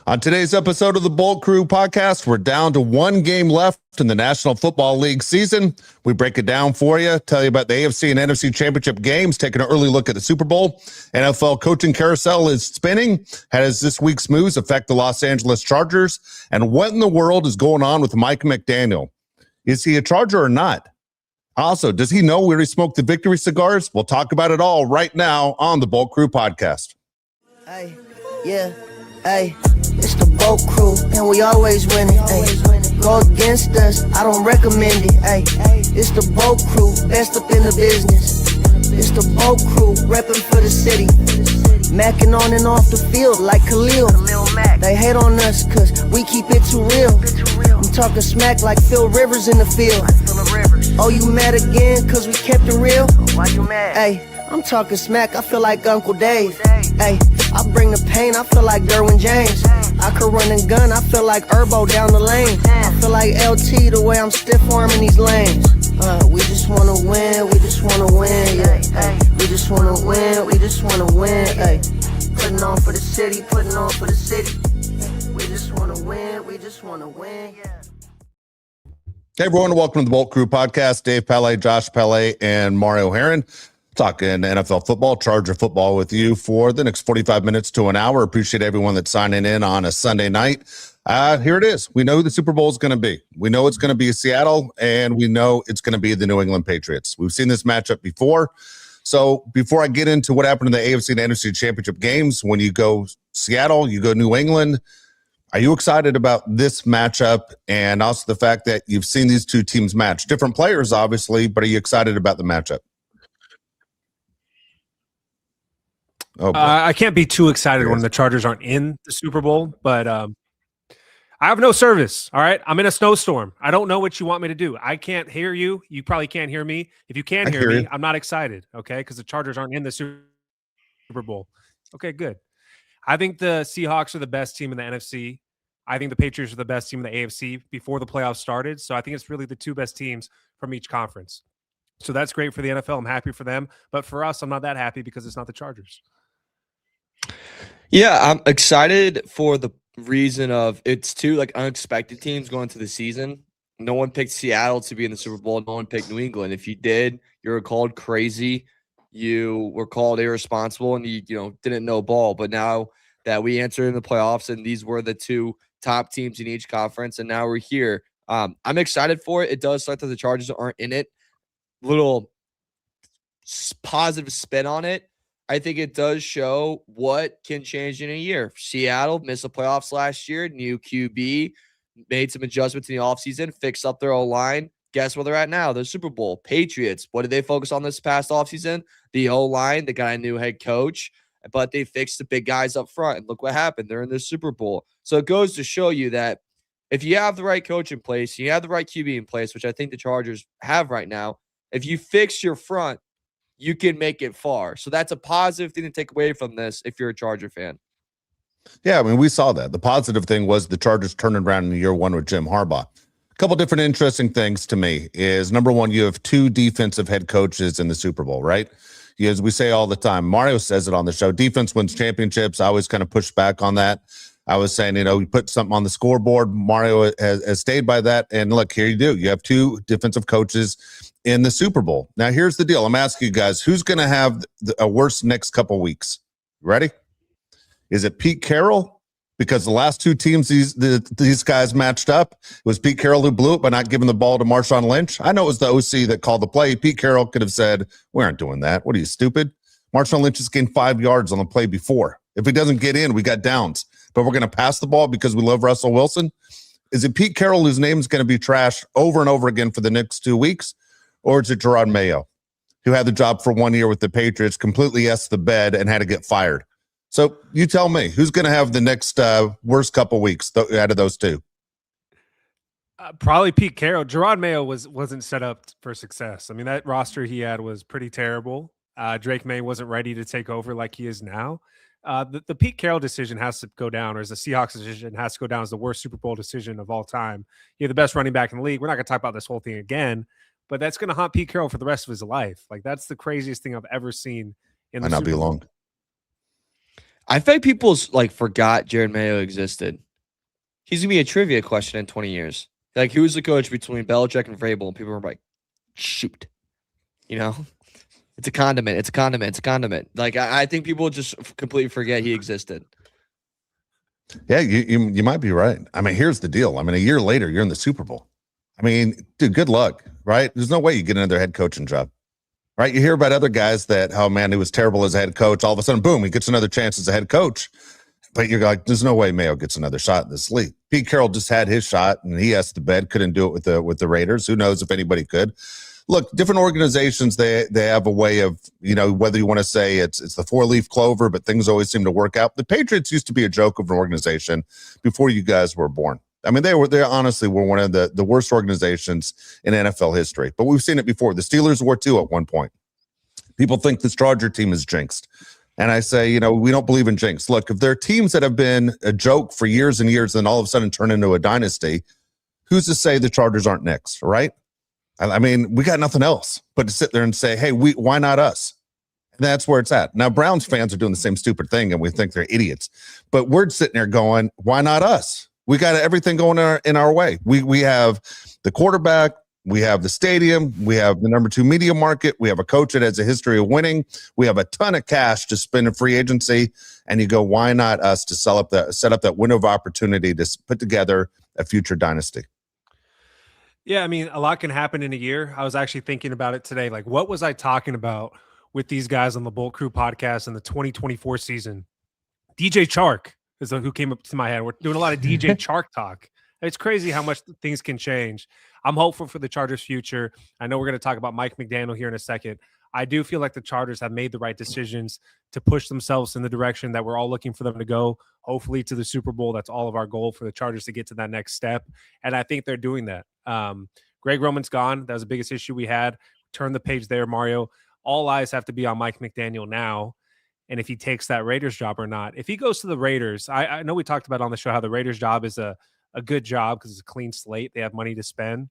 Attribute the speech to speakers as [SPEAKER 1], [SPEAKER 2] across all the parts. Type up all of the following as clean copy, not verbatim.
[SPEAKER 1] On today's episode of the Bolt Crew podcast, we're down to one game left in the National Football League season. We break it down for you, tell you about the AFC and NFC championship games, take an early look at the Super Bowl. NFL coaching carousel is spinning. How does this week's moves affect the Los Angeles Chargers? And what in the world is going on with Mike McDaniel? Is he a Charger or not? Also, does he know where he smoked the victory cigars? We'll talk about it all right now on the Bolt Crew podcast.
[SPEAKER 2] Hey, yeah, hey, it's the Bolt Crew, and we always winning. Hey, go against us, I don't recommend it. Hey, it's the Bolt Crew, best up in the business. It's the Bolt Crew, repping for the city. Macking on and off the field like Khalil. They hate on us cause we keep it too real. I'm talking smack like Phil Rivers in the field. Oh, you mad again cause we kept it real? Why you mad? Hey, I'm talking smack, I feel like Uncle Dave. Hey, I bring the pain, I feel like Derwin James. I could run and gun, I feel like Herbo down the lane. I feel like LT the way I'm stiff arming these lanes. We just wanna win, we just wanna win, yeah. Ay, we just wanna win, we just wanna win, ay. Putting on for the city, putting on for the city. We just wanna win, we just wanna win, yeah.
[SPEAKER 1] Hey everyone, welcome to the Bolt Crew podcast. Dave Pele, Josh Pele, and Mario Heron talking NFL football, Charger football with you for the next 45 minutes to an hour. Appreciate everyone that's signing in on a Sunday night. Here it is. We know who the Super Bowl is going to be. We know it's going to be Seattle, and we know it's going to be the New England Patriots. We've seen this matchup before. So before I get into what happened in the AFC and NFC championship games, when you go Seattle, you go New England, are you excited about this matchup and also the fact that you've seen these two teams match? Different players, obviously, but are you excited about the matchup?
[SPEAKER 3] Oh, I can't be too excited when the Chargers aren't in the Super Bowl, but I have no service, all right? I'm in a snowstorm. I don't know what you want me to do. I can't hear you. You probably can't hear me. If you can hear me, I'm not excited, okay, because the Chargers aren't in the Super Bowl. Okay, good. I think the Seahawks are the best team in the NFC. I think the Patriots are the best team in the AFC before the playoffs started, so I think it's really the two best teams from each conference. So that's great for the NFL. I'm happy for them, but for us, I'm not that happy because it's not the Chargers.
[SPEAKER 4] Yeah, I'm excited for the reason of it's two unexpected teams going into the season. No one picked Seattle to be in the Super Bowl. No one picked New England. If you did, you were called crazy. You were called irresponsible, and you didn't know ball. But now that we entered in the playoffs, and these were the two top teams in each conference, and now we're here. I'm excited for it. It does start that the Chargers aren't in it. Little positive spin on it. I think it does show what can change in a year. Seattle missed the playoffs last year. New QB, made some adjustments in the offseason, fixed up their O-line. Guess where they're at now? The Super Bowl. Patriots, what did they focus on this past offseason? The O-line. They got a new head coach, but they fixed the big guys up front. And look what happened. They're in the Super Bowl. So it goes to show you that if you have the right coach in place, you have the right QB in place, which I think the Chargers have right now, if you fix your front, you can make it far. So that's a positive thing to take away from this if you're a Charger fan.
[SPEAKER 1] Yeah, I mean, we saw that. The positive thing was the Chargers turning around in year one with Jim Harbaugh. A couple different interesting things to me is, number one, you have two defensive head coaches in the Super Bowl, right? As we say all the time, Mario says it on the show, defense wins championships. I always kind of push back on that. I was saying, you put something on the scoreboard. Mario has stayed by that. And look, here you do. You have two defensive coaches in the Super Bowl. Now, here's the deal. I'm asking you guys, who's going to have a worse next couple weeks? Ready? Is it Pete Carroll? Because the last two teams these guys matched up, it was Pete Carroll who blew it by not giving the ball to Marshawn Lynch. I know it was the OC that called the play. Pete Carroll could have said, we aren't doing that. What are you, stupid? Marshawn Lynch has gained 5 yards on the play before. If he doesn't get in, we got downs. But we're going to pass the ball because we love Russell Wilson. Is it Pete Carroll whose name is going to be trashed over and over again for the next 2 weeks? Or is it Gerard Mayo, who had the job for 1 year with the Patriots, completely essed the bed and had to get fired? So you tell me, who's going to have the next worst couple weeks out of those two?
[SPEAKER 3] Probably Pete Carroll. Gerard Mayo wasn't set up for success. I mean, that roster he had was pretty terrible. Drake May wasn't ready to take over like he is now. The Pete Carroll decision has to go down, or as the Seahawks decision has to go down as the worst Super Bowl decision of all time. You're the best running back in the league. We're not going to talk about this whole thing again, but that's going to haunt Pete Carroll for the rest of his life. Like, that's the craziest thing I've ever seen in the
[SPEAKER 1] Might not
[SPEAKER 3] Super
[SPEAKER 1] be
[SPEAKER 3] Bowl.
[SPEAKER 1] long.
[SPEAKER 4] I feel like people like forgot Jared Mayo existed. He's gonna be a trivia question in 20 years. Like, who's the coach between Belichick and Vrabel? And people are like, shoot, you know, it's a condiment. It's a condiment. It's a condiment. Like, I think people just completely forget he existed.
[SPEAKER 1] Yeah, you might be right. I mean, here's the deal. I mean, a year later, you're in the Super Bowl. I mean, dude, good luck, right? There's no way you get another head coaching job, right? You hear about other guys that, oh man, he was terrible as a head coach. All of a sudden, boom, he gets another chance as a head coach. But you're like, there's no way Mayo gets another shot in this league. Pete Carroll just had his shot, and he asked the bed, couldn't do it with the Raiders. Who knows if anybody could? Look, different organizations, they have a way of, whether you want to say it's the 4-leaf clover, but things always seem to work out. The Patriots used to be a joke of an organization before you guys were born. I mean, they honestly were one of the worst organizations in NFL history. But we've seen it before. The Steelers were too at one point. People think this Charger team is jinxed. And I say, we don't believe in jinx. Look, if there are teams that have been a joke for years and years and all of a sudden turn into a dynasty, who's to say the Chargers aren't next, right? I mean, we got nothing else but to sit there and say, hey, why not us? And that's where it's at. Now, Browns fans are doing the same stupid thing, and we think they're idiots. But we're sitting there going, why not us? We got everything going in our way. We have the quarterback. We have the stadium. We have the number 2 media market. We have a coach that has a history of winning. We have a ton of cash to spend in free agency. And you go, why not us to set up that window of opportunity to put together a future dynasty?
[SPEAKER 3] Yeah, I mean, a lot can happen in a year. I was actually thinking about it today. Like, what was I talking about with these guys on the Bolt Crew podcast in the 2024 season? DJ Chark is who came up to my head. We're doing a lot of DJ Chark talk. It's crazy how much things can change. I'm hopeful for the Chargers' future. I know we're going to talk about Mike McDaniel here in a second. I do feel like the Chargers have made the right decisions to push themselves in the direction that we're all looking for them to go, hopefully to the Super Bowl. That's all of our goal for the Chargers to get to that next step. And I think they're doing that. Greg Roman's gone. That was the biggest issue we had. Turn the page there, Mario. All eyes have to be on Mike McDaniel now. And if he takes that Raiders job or not. If he goes to the Raiders, I know we talked about on the show how the Raiders job is a good job because it's a clean slate. They have money to spend.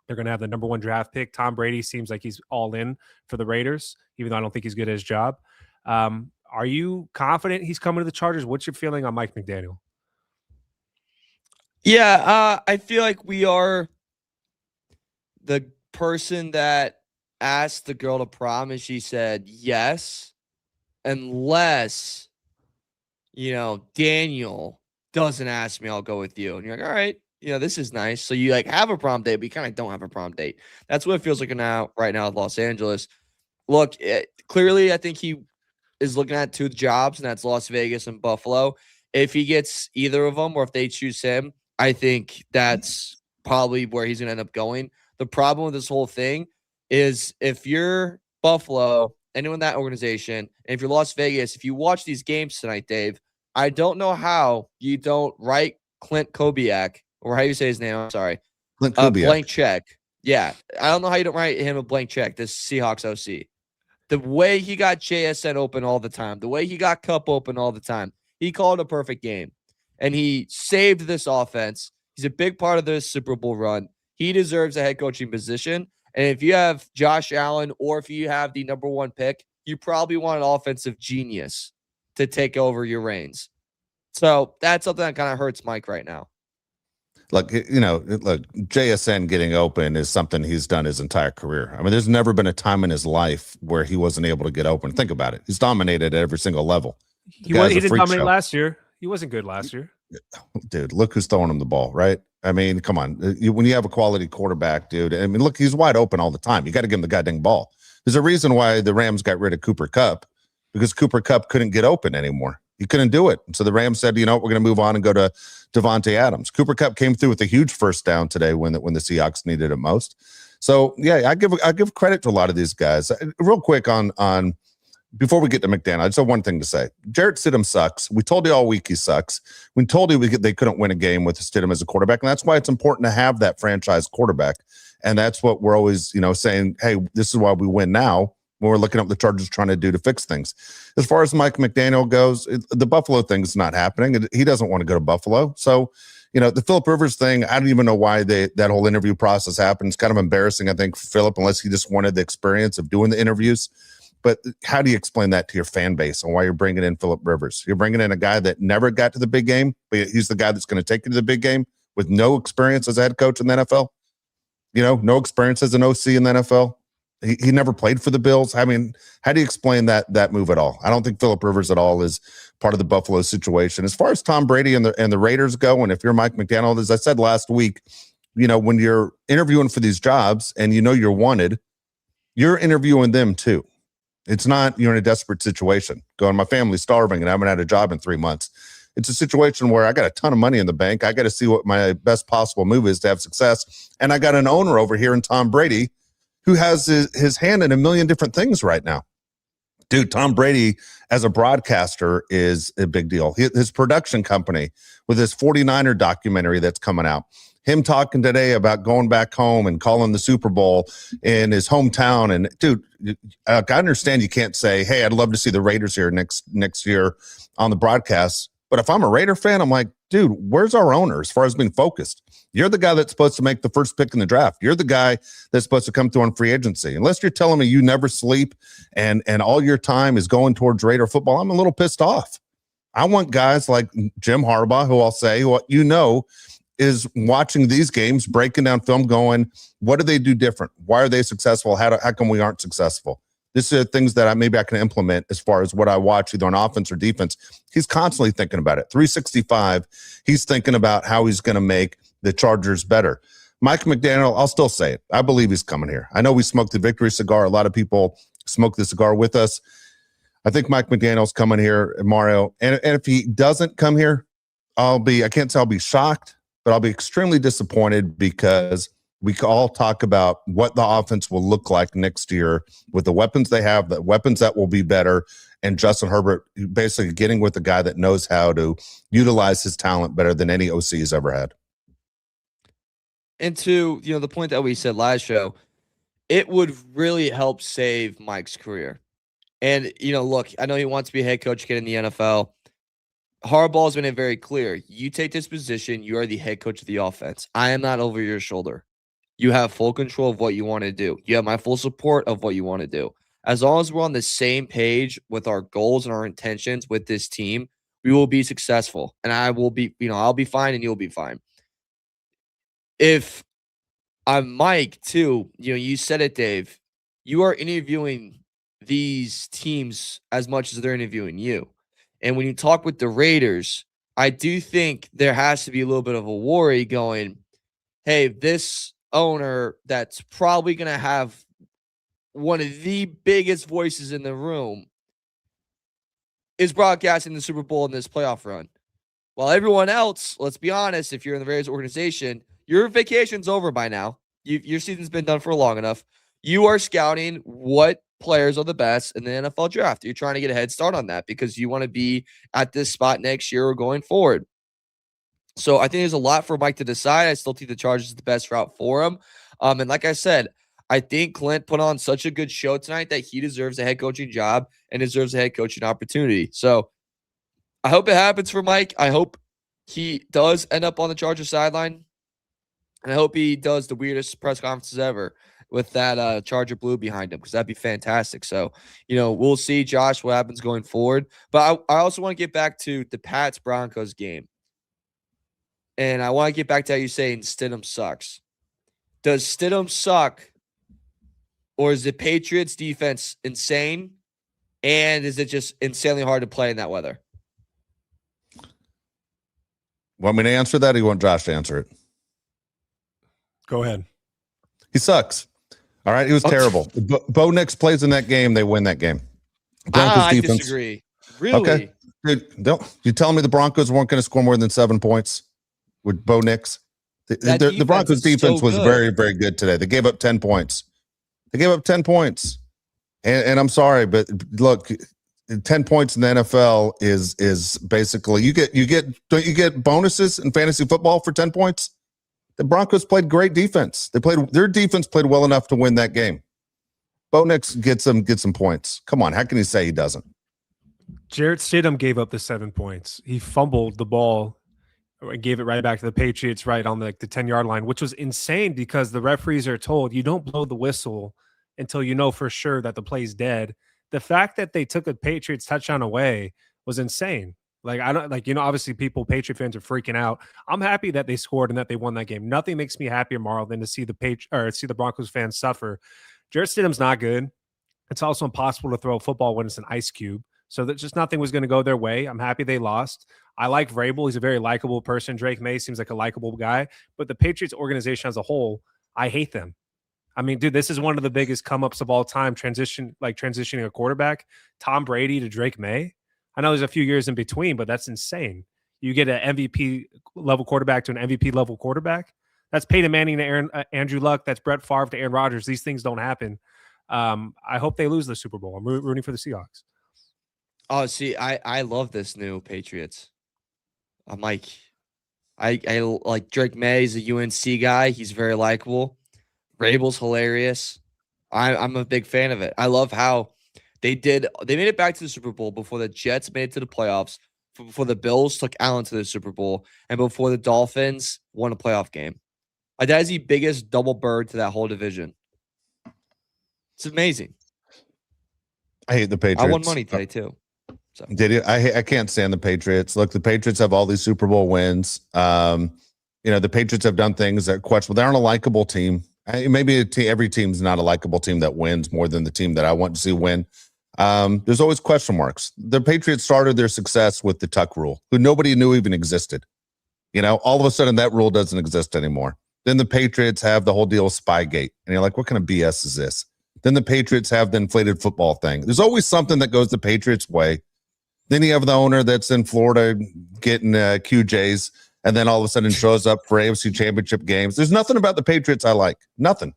[SPEAKER 3] They're going to have the number 1 draft pick. Tom Brady seems like he's all in for the Raiders, even though I don't think he's good at his job. Are you confident he's coming to the Chargers? What's your feeling on Mike McDaniel?
[SPEAKER 4] Yeah, I feel like we are the person that asked the girl to prom and she said yes, unless, Daniel doesn't ask me, I'll go with you. And you're like, all right, this is nice. So you have a prom date, but you kind of don't have a prom date. That's what it feels like right now with Los Angeles. Look, clearly, I think he is looking at 2 jobs, and that's Las Vegas and Buffalo. If he gets either of them, or if they choose him, I think that's probably where he's going to end up going. The problem with this whole thing is if you're Buffalo, anyone in that organization, and if you're Las Vegas, if you watch these games tonight, Dave, I don't know how you don't write Clint Kubiak, or how you say his name, I'm sorry,
[SPEAKER 1] Clint Kubiak.
[SPEAKER 4] Blank check. Yeah, I don't know how you don't write him a blank check, this Seahawks OC. The way he got JSN open all the time, the way he got Cup open all the time, he called a perfect game. And he saved this offense. He's a big part of this Super Bowl run. He deserves a head coaching position. And if you have Josh Allen or if you have the number 1 pick, you probably want an offensive genius to take over your reins. So that's something that kind of hurts Mike right now.
[SPEAKER 1] Look, JSN getting open is something he's done his entire career. I mean, there's never been a time in his life where he wasn't able to get open. Think about it. He's dominated at every single level.
[SPEAKER 3] He didn't dominate last year. He wasn't good last year.
[SPEAKER 1] Dude, look who's throwing him the ball, right? I mean, come on. When you have a quality quarterback, dude, I mean, look, he's wide open all the time. You got to give him the goddamn ball. There's a reason why the Rams got rid of Cooper Kupp, because Cooper Kupp couldn't get open anymore. He couldn't do it. So the Rams said, we're going to move on and go to Devontae Adams. Cooper Kupp came through with a huge first down today when the Seahawks needed it most. So, yeah, I give credit to a lot of these guys. Real quick on before we get to McDaniel, I just have one thing to say. Jarrett Stidham sucks. We told you all week he sucks. We told you they couldn't win a game with Stidham as a quarterback, and that's why it's important to have that franchise quarterback. And that's what we're always, saying, hey, this is why we win now when we're looking at what the Chargers trying to do to fix things. As far as Mike McDaniel goes, the Buffalo thing is not happening. He doesn't want to go to Buffalo. So, the Phillip Rivers thing, I don't even know why that whole interview process happened. It's kind of embarrassing, I think, for Phillip, unless he just wanted the experience of doing the interviews. But how do you explain that to your fan base and why you're bringing in Phillip Rivers? You're bringing in a guy that never got to the big game, but he's the guy that's going to take you to the big game with no experience as a head coach in the NFL. No experience as an OC in the NFL. He never played for the Bills. I mean, how do you explain that move at all? I don't think Phillip Rivers at all is part of the Buffalo situation. As far as Tom Brady and the Raiders go, and if you're Mike McDaniel, as I said last week, when you're interviewing for these jobs and you're wanted, you're interviewing them too. It's not you're in a desperate situation going, my family's starving and I haven't had a job in 3 months. It's a situation where I got a ton of money in the bank. I got to see what my best possible move is to have success. And I got an owner over here in Tom Brady who has his hand in a million different things right now. Dude, Tom Brady as a broadcaster is a big deal. His production company with his 49er documentary that's coming out, him talking today about going back home and calling the Super Bowl in his hometown. And dude, I understand you can't say, hey, I'd love to see the Raiders here next year on the broadcast. But if I'm a Raider fan, I'm like, dude, where's our owner as far as being focused? You're the guy that's supposed to make the first pick in the draft. You're the guy that's supposed to come through on free agency. Unless you're telling me you never sleep and all your time is going towards Raider football, I'm a little pissed off. I want guys like Jim Harbaugh, who I'll say, is watching these games, breaking down film, going, what do they do different? Why are they successful? How come we aren't successful? These are things that I can implement as far as what I watch, either on offense or defense. He's constantly thinking about it. 365, he's thinking about how he's going to make the Chargers better. Mike McDaniel, I'll still say it. I believe he's coming here. I know we smoked the victory cigar. A lot of people smoke the cigar with us. I think Mike McDaniel's coming here, Mario. And if he doesn't come here, I can't say I'll be shocked, but I'll be extremely disappointed because we all talk about what the offense will look like next year with the weapons they have, the weapons that will be better, and Justin Herbert basically getting with a guy that knows how to utilize his talent better than any OC has ever had.
[SPEAKER 4] And to the point that we said last show, it would really help save Mike's career. And look, I know he wants to be a head coach again in the NFL. Harbaugh's been very clear. You take this position, you are the head coach of the offense. I am not over your shoulder. You have full control of what you want to do. You have my full support of what you want to do. As long as we're on the same page with our goals and our intentions with this team, we will be successful. And I will be, I'll be fine and you'll be fine. If I'm Mike too, you said it, Dave, you are interviewing these teams as much as they're interviewing you. And when you talk with the Raiders, I do think there has to be a little bit of a worry going, hey, this owner that's probably going to have one of the biggest voices in the room is broadcasting the Super Bowl in this playoff run. While everyone else, let's be honest, if you're in the Raiders organization, your vacation's over by now. Your season's been done for long enough. You are scouting what players are the best in the NFL draft. You're trying to get a head start on that because you want to be at this spot next year or going forward. So I think there's a lot for Mike to decide. I still think the Chargers is the best route for him. And like I said, I think Clint put on such a good show tonight that he deserves a head coaching job and deserves a head coaching opportunity. So I hope it happens for Mike. I hope he does end up on the Chargers sideline. And I hope he does the weirdest press conferences ever with that Charger blue behind him, because that'd be fantastic. So, we'll see, Josh, what happens going forward. But I also want to get back to the Pats-Broncos game. And I want to get back to how you're saying Stidham sucks. Does Stidham suck, or is the Patriots defense insane? And is it just insanely hard to play in that weather?
[SPEAKER 1] Want me to answer that, or you want Josh to answer it?
[SPEAKER 3] Go ahead.
[SPEAKER 1] He sucks. All right, he was terrible. Bo Nix plays in that game, they win that game.
[SPEAKER 4] Broncos defense. I disagree. Really?
[SPEAKER 1] Okay. Dude, you telling me the Broncos weren't going to score more than 7 points with Bo Nix? The Broncos defense was very, very good today. They gave up 10 points. And I'm sorry, but look, 10 points in the NFL is basically don't you get bonuses in fantasy football for 10 points? The Broncos played great defense. Their defense played well enough to win that game. Bo Nix gets some points. Come on, how can you say he doesn't?
[SPEAKER 3] Jarrett Stidham gave up the 7 points. He fumbled the ball and gave it right back to the Patriots right on the 10-yard line, which was insane because the referees are told you don't blow the whistle until you know for sure that the play's dead. the fact that they took a Patriots touchdown away was insane. Like, I don't like, obviously Patriot fans are freaking out. I'm happy that they scored and that they won that game. Nothing makes me happier, Marl, than to see the Broncos fans suffer. Jarrett Stidham's not good. It's also impossible to throw a football when it's an ice cube. So that just nothing was going to go their way. I'm happy they lost. I like Vrabel. He's a very likable person. Drake May seems like a likable guy. But the Patriots organization as a whole, I hate them. I mean, dude, this is one of the biggest come-ups of all time, transitioning a quarterback, Tom Brady to Drake May. I know there's a few years in between, but that's insane. You get an MVP level quarterback to an MVP level quarterback. That's Peyton Manning to Andrew Luck. That's Brett Favre to Aaron Rodgers. These things don't happen. I hope they lose the Super Bowl. I'm rooting for the Seahawks.
[SPEAKER 4] Oh, see, I love this new Patriots. I'm like, I like Drake May. He's a UNC guy. He's very likable. Rabel's hilarious. I'm a big fan of it. I love how they made it back to the Super Bowl before the Jets made it to the playoffs, before the Bills took Allen to the Super Bowl, and before the Dolphins won a playoff game. That is the biggest double bird to that whole division. It's amazing.
[SPEAKER 1] I hate the Patriots.
[SPEAKER 4] I won money today too. So.
[SPEAKER 1] Did you? I can't stand the Patriots. Look, the Patriots have all these Super Bowl wins. The Patriots have done things that are questionable. They aren't a likable team. Maybe every team's not a likable team that wins more than the team that I want to see win. There's always question marks. The Patriots started their success with the Tuck rule, who nobody knew even existed. All of a sudden that rule doesn't exist anymore. Then the Patriots have the whole deal with Spygate. And you're like, what kind of BS is this? Then the Patriots have the inflated football thing. There's always something that goes the Patriots' way. Then you have the owner that's in Florida getting QJs, and then all of a sudden shows up for AFC Championship games. There's nothing about the Patriots I like. Nothing.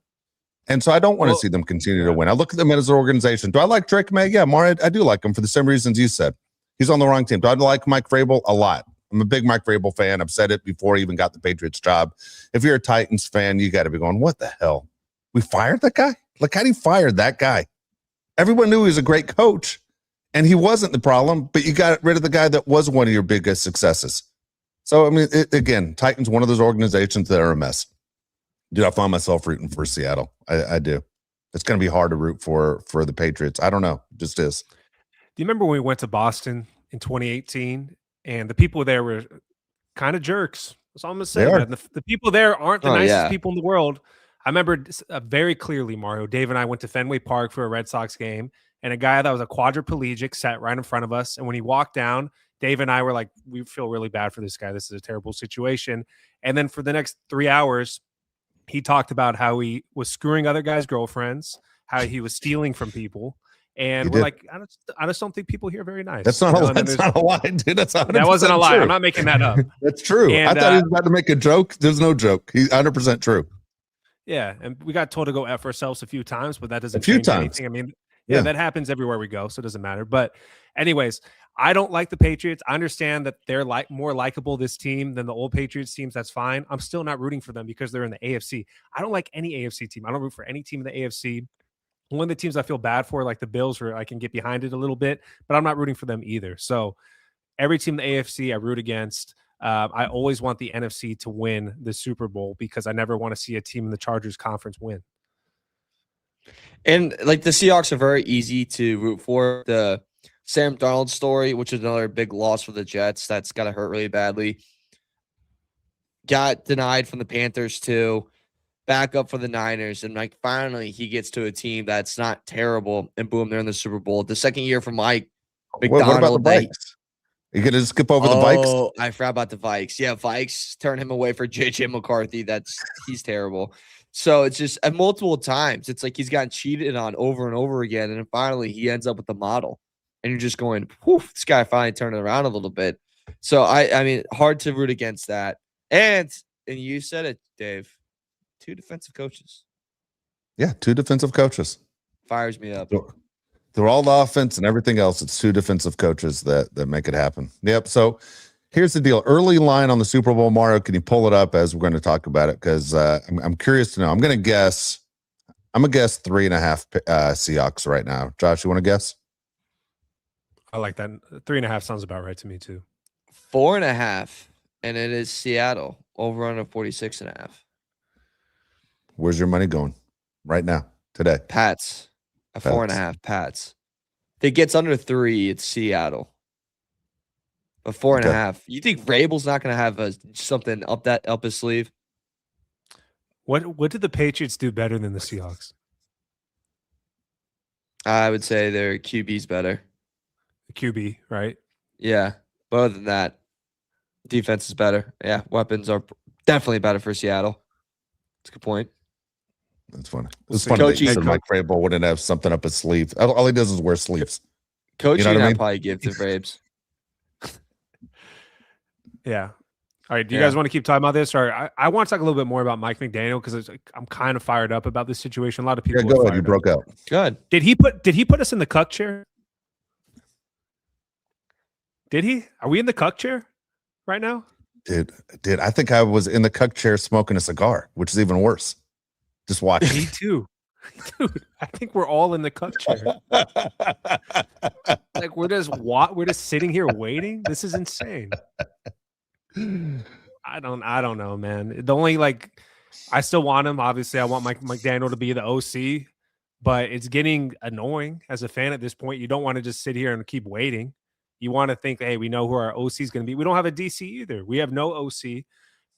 [SPEAKER 1] And so I don't want to see them continue to win. I look at them as an organization. Do I like Drake May? Yeah, Mara, I do like him for the same reasons you said. He's on the wrong team. Do I like Mike Vrabel? A lot. I'm a big Mike Vrabel fan. I've said it before he even got the Patriots job. If you're a Titans fan, you got to be going, what the hell? We fired that guy? Like, how do you fire that guy? Everyone knew he was a great coach, and he wasn't the problem, but you got rid of the guy that was one of your biggest successes. So, I mean, again, Titans, one of those organizations that are a mess. Dude, I find myself rooting for Seattle. I do. It's going to be hard to root for the Patriots. I don't know. It just is.
[SPEAKER 3] Do you remember when we went to Boston in 2018 and the people there were kind of jerks? That's all I'm going to say. The people there aren't the nicest people in the world. I remember very clearly, Mario, Dave and I went to Fenway Park for a Red Sox game, and a guy that was a quadriplegic sat right in front of us. And when he walked down, Dave and I were like, we feel really bad for this guy. This is a terrible situation. And then for the next 3 hours, he talked about how he was screwing other guys' girlfriends, how he was stealing from people. And we're like, I just don't think people here are very nice.
[SPEAKER 1] That's not a lie, dude. That
[SPEAKER 3] wasn't a lie.
[SPEAKER 1] True.
[SPEAKER 3] I'm not making that up.
[SPEAKER 1] That's true. And, I thought he was about to make a joke. There's no joke. He's 100% true.
[SPEAKER 3] Yeah, and we got told to go F ourselves a few times, but that doesn't change anything. I mean, yeah, that happens everywhere we go, so it doesn't matter. But anyways, I don't like the Patriots. I understand that they're more likable, this team, than the old Patriots teams. That's fine. I'm still not rooting for them because they're in the AFC. I don't like any AFC team. I don't root for any team in the AFC. One of the teams I feel bad for, like the Bills, where I can get behind it a little bit, but I'm not rooting for them either. So every team in the AFC I root against. I always want the NFC to win the Super Bowl because I never want to see a team in the Chargers conference win.
[SPEAKER 4] And like the Seahawks are very easy to root for. The Sam Darnold story, which is another big loss for the Jets, that's got to hurt really badly. Got denied from the Panthers too. Back up for the Niners, and like finally he gets to a team that's not terrible, and boom, they're in the Super Bowl. The second year for Mike McDaniel.
[SPEAKER 1] What about the Vikes? You gonna skip over the Vikes?
[SPEAKER 4] Oh, I forgot about the Vikes. Yeah, Vikes turn him away for JJ McCarthy. He's terrible. So it's just at multiple times, it's like he's gotten cheated on over and over again, and then finally he ends up with the model, and you're just going, "Whew, this guy finally turned it around a little bit." So I mean, hard to root against that. And you said it, Dave. 2 defensive coaches.
[SPEAKER 1] Yeah, 2 defensive coaches.
[SPEAKER 4] Fires me up.
[SPEAKER 1] Through all the offense and everything else, it's 2 defensive coaches that make it happen. Yep. So here's the deal. Early line on the Super Bowl, Mario, can you pull it up as we're going to talk about it? Because I'm curious to know. I'm going to guess 3.5 Seahawks right now. Josh, you want to guess?
[SPEAKER 3] I like that. 3.5 sounds about right to me too.
[SPEAKER 4] 4.5, and it is Seattle over under 46.5.
[SPEAKER 1] Where's your money going right now, today?
[SPEAKER 4] Pats. 4.5 Pats. If it gets under 3, it's Seattle. But 4.5. You think Vrabel's not going to have something up his sleeve?
[SPEAKER 3] What did the Patriots do better than the Seahawks?
[SPEAKER 4] I would say their QB's better.
[SPEAKER 3] The QB, right?
[SPEAKER 4] Yeah. But other than that, defense is better. Yeah. Weapons are definitely better for Seattle. That's a good point.
[SPEAKER 1] That's funny. It's funny that you said Mike Vrabel wouldn't have something up his sleeve. All he does is wear sleeves.
[SPEAKER 4] Coaching, you know I probably give to Vrabes.
[SPEAKER 3] Yeah. All right. Do you guys want to keep talking about this? Or I want to talk a little bit more about Mike McDaniel because I'm kind of fired up about this situation. A lot of people.
[SPEAKER 1] Yeah, go ahead. You broke out.
[SPEAKER 4] Good.
[SPEAKER 3] Did he put us in the cuck chair? Did he? Are we in the cuck chair right now?
[SPEAKER 1] Dude, I think I was in the cuck chair smoking a cigar, which is even worse. Just watch.
[SPEAKER 3] Me too. Dude, I think we're all in the cuck chair. Like we're just sitting here waiting. This is insane. I don't know, man. The only I still want him. Obviously, I want Mike McDaniel to be the OC, but it's getting annoying as a fan at this point. You don't want to just sit here and keep waiting. You want to think, hey, we know who our OC is going to be. We don't have a DC either. We have no OC.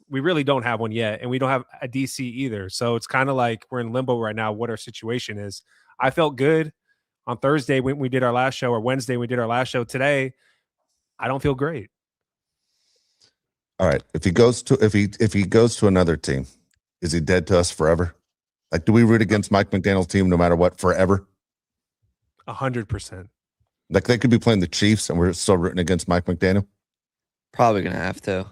[SPEAKER 3] We really don't have one yet, and we don't have a DC either. So it's kind of like we're in limbo right now, what our situation is. I felt good on Thursday when we did our last show, or Wednesday when we did our last show. Today, I don't feel great.
[SPEAKER 1] All right. If he goes to another team, is he dead to us forever? Like, do we root against Mike McDaniel's team no matter what forever?
[SPEAKER 3] 100%.
[SPEAKER 1] Like they could be playing the Chiefs and we're still rooting against Mike McDaniel?
[SPEAKER 4] Probably going to have to.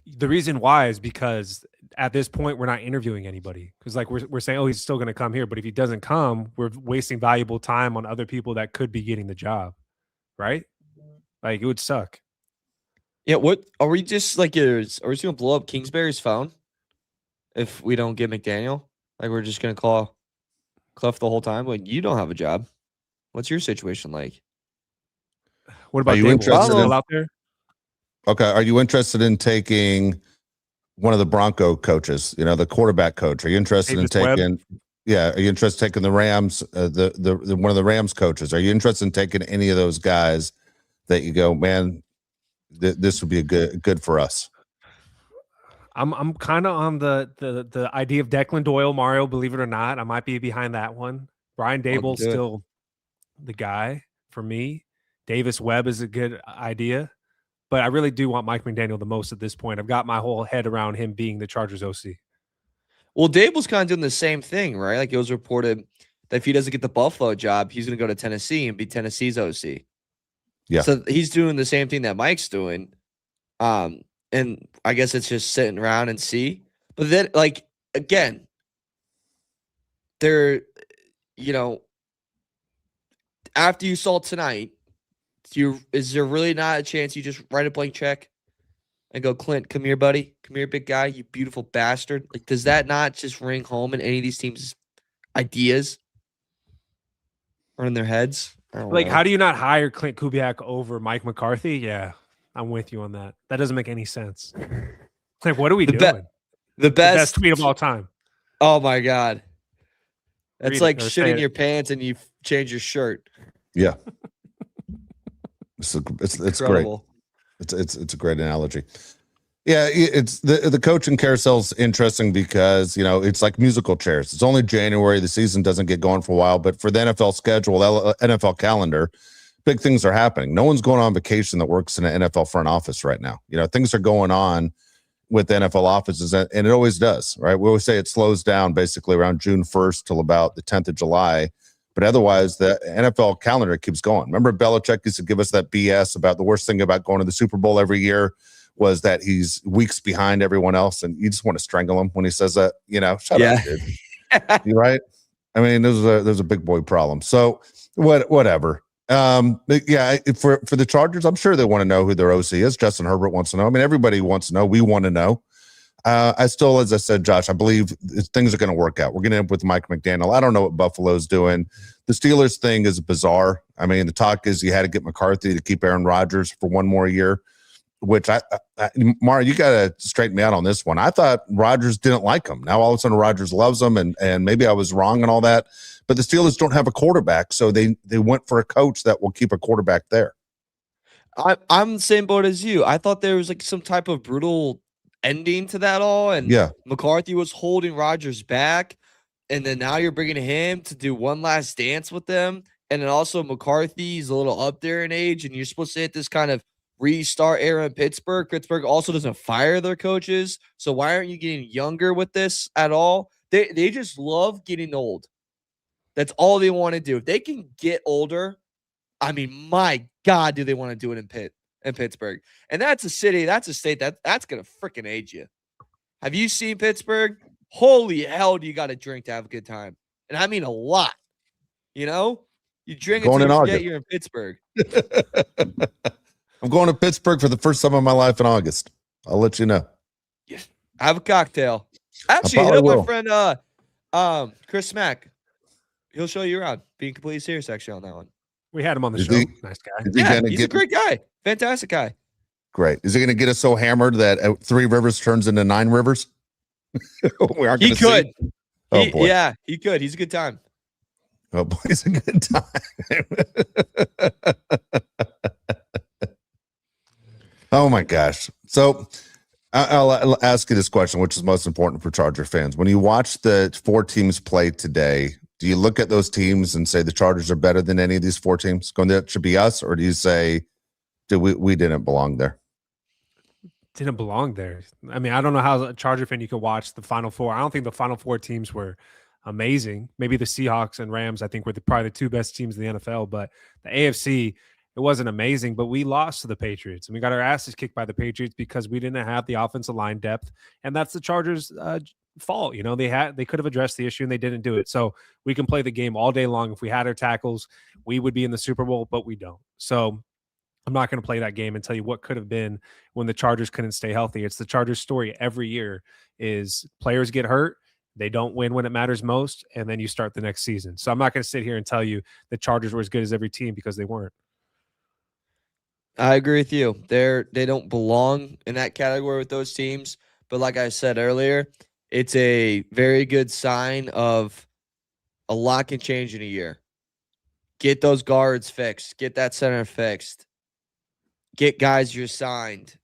[SPEAKER 3] The reason why is because at this point we're not interviewing anybody because we're saying, oh, he's still going to come here, but if he doesn't come, we're wasting valuable time on other people that could be getting the job, right? Like it would suck.
[SPEAKER 4] Yeah, what are we just are we just gonna blow up Kingsbury's phone if we don't get McDaniel? Like we're just gonna call Clef the whole time? Like you don't have a job. What's your situation like?
[SPEAKER 3] What about you interested out there?
[SPEAKER 1] Okay. Are you interested in taking one of the Bronco coaches, the quarterback coach? Are you interested in taking Are you interested in taking the Rams, the one of the Rams coaches? Are you interested in taking any of those guys that you go, man, this would be good for us?
[SPEAKER 3] I'm kind of on the idea of Declan Doyle, Mario, believe it or not. I might be behind that one. Brian Dable's still the guy for me. Davis Webb is a good idea. But I really do want Mike McDaniel the most at this point. I've got my whole head around him being the Chargers OC.
[SPEAKER 4] Well, Dable's kind of doing the same thing, right? Like it was reported that if he doesn't get the Buffalo job, he's going to go to Tennessee and be Tennessee's OC. Yeah. So he's doing the same thing that Mike's doing. And I guess it's just sitting around and see. But then, again, after you saw tonight, is there really not a chance you just write a blank check and go, Clint, come here, buddy. Come here, big guy, you beautiful bastard. Like, does that not just ring home in any of these teams' ideas or in their heads?
[SPEAKER 3] How do you not hire Clint Kubiak over Mike McCarthy? Yeah, I'm with you on that. That doesn't make any sense. Like, what are we doing?
[SPEAKER 4] The best
[SPEAKER 3] tweet of all time.
[SPEAKER 4] Oh, my God. That's like shitting your pants and you change your shirt.
[SPEAKER 1] Yeah. It's great. It's a great analogy. Yeah, it's the coaching carousel's interesting because it's like musical chairs. It's only January. The season doesn't get going for a while, but for the NFL schedule, NFL calendar, big things are happening. No one's going on vacation that works in an NFL front office right now. Things are going on with the NFL offices, and it always does, right? We always say it slows down basically around June 1st till about the 10th of July. But otherwise, the NFL calendar keeps going. Remember, Belichick used to give us that BS about the worst thing about going to the Super Bowl every year was that he's weeks behind everyone else, and you just want to strangle him when he says that. Shut up, dude. You right? I mean, there's a big boy problem. So whatever. But yeah, for the Chargers, I'm sure they want to know who their OC is. Justin Herbert wants to know. I mean, everybody wants to know. We want to know. I still, as I said, Josh, I believe things are going to work out. We're going to end up with Mike McDaniel. I don't know what Buffalo's doing. The Steelers thing is bizarre. I mean, the talk is you had to get McCarthy to keep Aaron Rodgers for one more year. which Mario, you got to straighten me out on this one. I thought Rodgers didn't like him. Now all of a sudden Rodgers loves him, and maybe I was wrong and all that. But the Steelers don't have a quarterback, so they went for a coach that will keep a quarterback there.
[SPEAKER 4] I'm the same boat as you. I thought there was like some type of brutal ending to that all, and McCarthy was holding Rodgers back, and then now you're bringing him to do one last dance with them, and then also McCarthy's a little up there in age, and you're supposed to hit this kind of restart era in Pittsburgh. Pittsburgh also doesn't fire their coaches, so why aren't you getting younger with this at all? They just love getting old. That's all they want to do. If they can get older, I mean, my God, do they want to do it in Pittsburgh? And that's a city, that's a state that's gonna freaking age you. Have you seen Pittsburgh? Holy hell, do you got to drink to have a good time? And I mean a lot. You know, you drink until you forget you're in Pittsburgh.
[SPEAKER 1] I'm going to Pittsburgh for the first time in my life in August. I'll let you know.
[SPEAKER 4] Yeah, have a cocktail. Actually, hit up my friend Chris Smack. He'll show you around. Being completely serious, actually, on that one.
[SPEAKER 3] We had him on the show. Nice guy.
[SPEAKER 4] Yeah, he's a great guy. Fantastic guy.
[SPEAKER 1] Great. Is he going to get us so hammered that 3 rivers turns into 9 rivers? We aren't
[SPEAKER 4] he could.
[SPEAKER 1] See? Oh, boy.
[SPEAKER 4] Yeah, he could. He's a good time.
[SPEAKER 1] Oh, boy, he's a good time. Oh, my gosh. So I'll ask you this question, which is most important for Charger fans. When you watch the 4 teams play today, do you look at those teams and say the Chargers are better than any of these 4 teams? That should be us, or do you say we didn't belong there?
[SPEAKER 3] Didn't belong there. I mean, I don't know how a Charger fan you could watch the Final 4. I don't think the Final 4 teams were amazing. Maybe the Seahawks and Rams, I think, were probably the 2 best teams in the NFL. But the AFC, it wasn't amazing. But we lost to the Patriots, and we got our asses kicked by the Patriots because we didn't have the offensive line depth, and that's the Chargers' fault. You know, they could have addressed the issue and they didn't do it. So we can play the game all day long. If we had our tackles, we would be in the Super Bowl, but we don't. So I'm not going to play that game and tell you what could have been when the Chargers couldn't stay healthy. It's the Chargers story every year is players get hurt. They don't win when it matters most. And then you start the next season. So I'm not going to sit here and tell you the Chargers were as good as every team because they weren't.
[SPEAKER 4] I agree with you. They don't belong in that category with those teams. But like I said earlier, it's a very good sign of a lot can change in a year. Get those guards fixed. Get that center fixed. Get guys you're signed.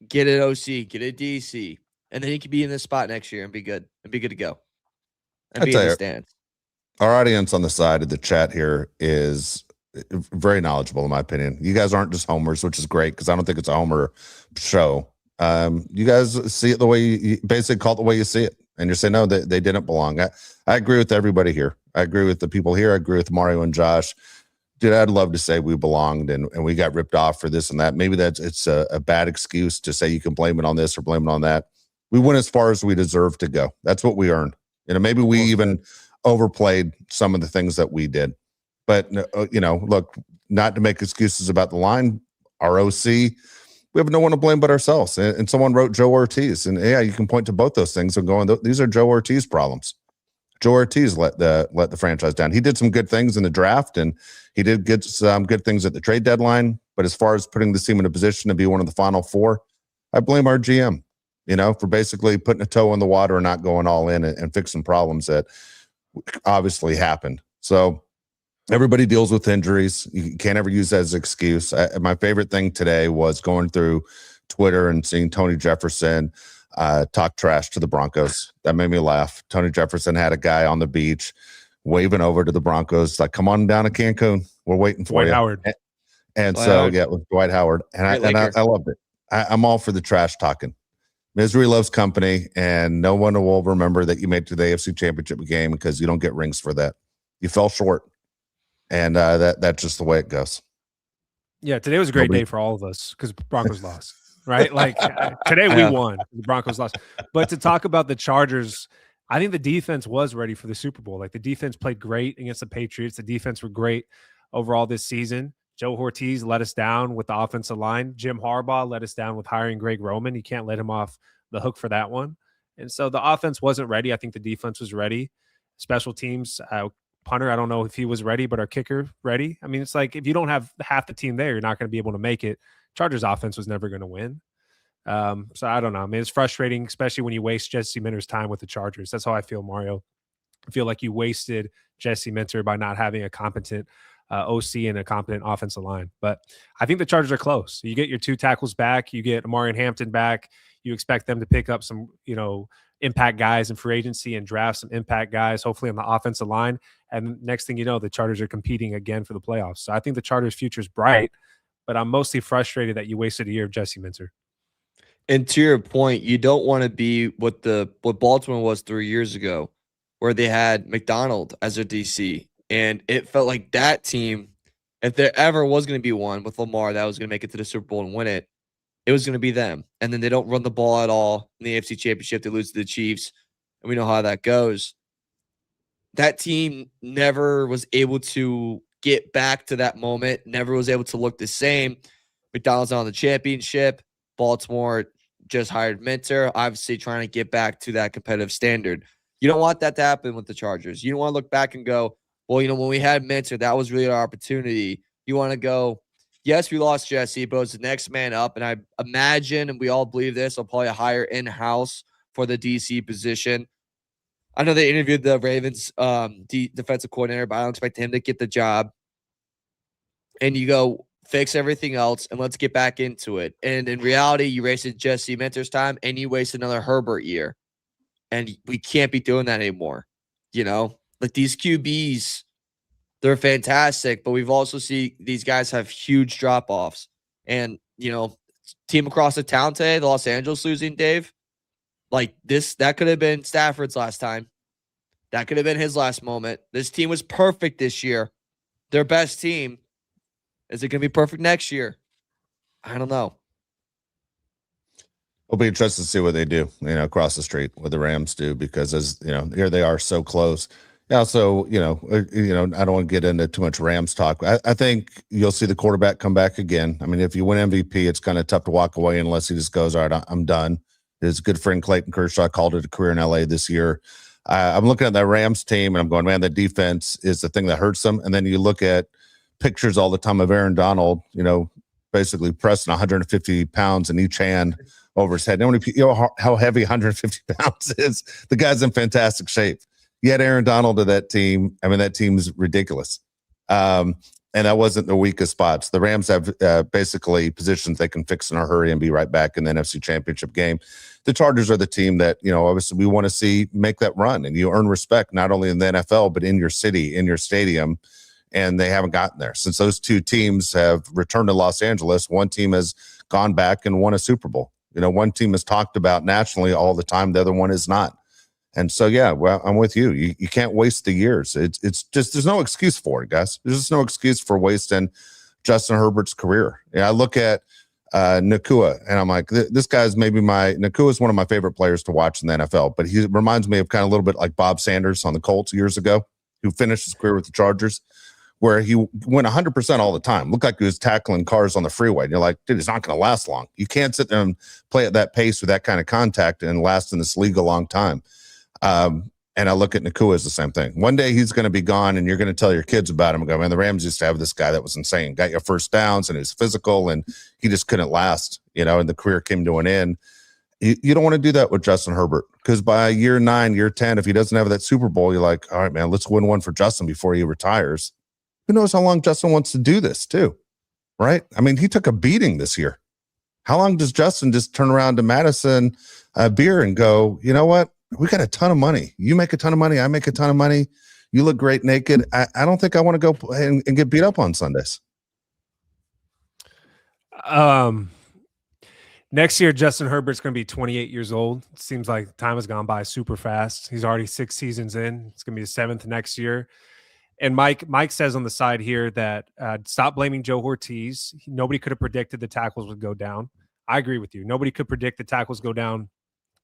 [SPEAKER 4] Get an OC. Get a DC. And then you can be in this spot next year and be good. And be good to go. And be in the stands.
[SPEAKER 1] Our audience on the side of the chat here is very knowledgeable, in my opinion. You guys aren't just homers, which is great because I don't think it's a homer show. You guys see it the way you basically call it the way you see it. And you're saying, no, they didn't belong. I agree with everybody here. I agree with the people here. I agree with Mario and Josh. Dude, I'd love to say we belonged and we got ripped off for this and that. Maybe it's a bad excuse to say you can blame it on this or blame it on that. We went as far as we deserve to go. That's what we earned. You know, maybe we even overplayed some of the things that we did. But, you know, look, not to make excuses about the line, our OC, we have no one to blame but ourselves. And someone wrote Joe Ortiz. And, yeah, you can point to both those things and go, these are Joe Ortiz problems. Joe Ortiz let the franchise down. He did some good things in the draft, and he did get some good things at the trade deadline. But as far as putting the team in a position to be one of the Final 4, I blame our GM, you know, for basically putting a toe in the water and not going all in and fixing problems that obviously happened. So everybody deals with injuries. You can't ever use that as an excuse. My favorite thing today was going through Twitter and seeing Tony Jefferson talk trash to the Broncos. That made me laugh. Tony Jefferson had a guy on the beach waving over to the Broncos, like, come on down to Cancun. We're waiting for you.
[SPEAKER 3] Howard.
[SPEAKER 1] And so, yeah, it was Dwight Howard. And I loved it. I'm all for the trash talking. Misery loves company, and no one will remember that you made it to the AFC Championship game because you don't get rings for that. You fell short. And that's just the way it goes.
[SPEAKER 3] Yeah, today was a great day for all of us because Broncos lost. Right? Like today we won. The Broncos lost. But to talk about the Chargers, I think the defense was ready for the Super Bowl. Like the defense played great against the Patriots. The defense were great overall this season. Joe Ortiz let us down with the offensive line. Jim Harbaugh let us down with hiring Greg Roman. You can't let him off the hook for that one. And so the offense wasn't ready. I think the defense was ready. Special teams, punter, I don't know if he was ready, but our kicker ready. I mean, it's like if you don't have half the team there, you're not going to be able to make it Chargers offense was never going to win. So I don't know. I mean, it's frustrating, especially when you waste Jesse Minter's time with the Chargers. That's how I feel, Mario. I feel like you wasted Jesse Minter by not having a competent OC and a competent offensive line. But I think the Chargers are close. You get your 2 tackles back. You get Amari and Hampton back. You expect them to pick up some, impact guys in free agency and draft some impact guys, hopefully on the offensive line. And next thing you know, the Chargers are competing again for the playoffs. So I think the Chargers' future is bright, but I'm mostly frustrated that you wasted a year of Jesse Minter.
[SPEAKER 4] And to your point, you don't want to be what Baltimore was 3 years ago, where they had McDaniel as their DC. And it felt like that team, if there ever was going to be one with Lamar that was going to make it to the Super Bowl and win it, it was going to be them. And then they don't run the ball at all in the AFC Championship. They lose to the Chiefs, and we know how that goes. That team never was able to get back to that moment, never was able to look the same. McDonald's on the championship. Baltimore just hired Minter, obviously trying to get back to that competitive standard. You don't want that to happen with the Chargers. You don't want to look back and go, well, when we had Minter, that was really our opportunity. You want to go, yes, we lost Jesse, but it was the next man up. And I imagine, and we all believe this, I'll probably hire in-house for the DC position. I know they interviewed the Ravens defensive coordinator, but I don't expect him to get the job. And you go, fix everything else, and let's get back into it. And in reality, you wasted Jesse Minter's time, and you wasted another Herbert year. And we can't be doing that anymore. Like these QBs, they're fantastic, but we've also seen these guys have huge drop-offs. And, team across the town today, the Los Angeles losing, Dave, like that could have been Stafford's last time. That could have been his last moment. This team was perfect this year. Their best team. Is it going to be perfect next year? I don't know.
[SPEAKER 1] It'll be interesting to see what they do, across the street, what the Rams do, because here they are so close. Yeah. So, I don't want to get into too much Rams talk. I think you'll see the quarterback come back again. I mean, if you win MVP, it's kind of tough to walk away unless he just goes, all right, I'm done. His good friend Clayton Kershaw called it a career in LA this year. I'm looking at that Rams team and I'm going, man, the defense is the thing that hurts them. And then you look at pictures all the time of Aaron Donald, basically pressing 150 pounds in each hand over his head. How heavy 150 pounds is. The guy's in fantastic shape. You had Aaron Donald to that team. I mean, that team's ridiculous. And that wasn't the weakest spots. The Rams have basically positions they can fix in a hurry and be right back in the NFC Championship game. The Chargers are the team that, obviously we want to see make that run, and you earn respect not only in the NFL, but in your city, in your stadium. And they haven't gotten there. Since those 2 teams have returned to Los Angeles, one team has gone back and won a Super Bowl. One team is talked about nationally all the time. The other one is not. And so, yeah, well, I'm with you. You can't waste the years. It's just, there's no excuse for it, guys. There's just no excuse for wasting Justin Herbert's career. I look at Nakua, and I'm like, this guy's Nakua is one of my favorite players to watch in the NFL, but he reminds me of kind of a little bit like Bob Sanders on the Colts years ago, who finished his career with the Chargers, where he went 100% all the time. Looked like he was tackling cars on the freeway. And you're like, dude, it's not going to last long. You can't sit there and play at that pace with that kind of contact and last in this league a long time. And I look at Nakua as the same thing. One day he's going to be gone, and you're going to tell your kids about him and go, man, the Rams used to have this guy that was insane. Got your first downs, and he was physical, and he just couldn't last, and the career came to an end. You don't want to do that with Justin Herbert, because by year 9, year 10, if he doesn't have that Super Bowl, you're like, all right, man, let's win one for Justin before he retires. Who knows how long Justin wants to do this too, right? I mean, he took a beating this year. How long does Justin just turn around to Madison Beer and go, you know what? We got a ton of money. You make a ton of money. I make a ton of money. You look great naked. I don't think I want to go and get beat up on Sundays.
[SPEAKER 3] Next year, Justin Herbert's going to be 28 years old. It seems like time has gone by super fast. He's already 6 seasons in. It's going to be his 7th next year. And Mike says on the side here that stop blaming Joe Ortiz. Nobody could have predicted the tackles would go down. I agree with you. Nobody could predict the tackles go down.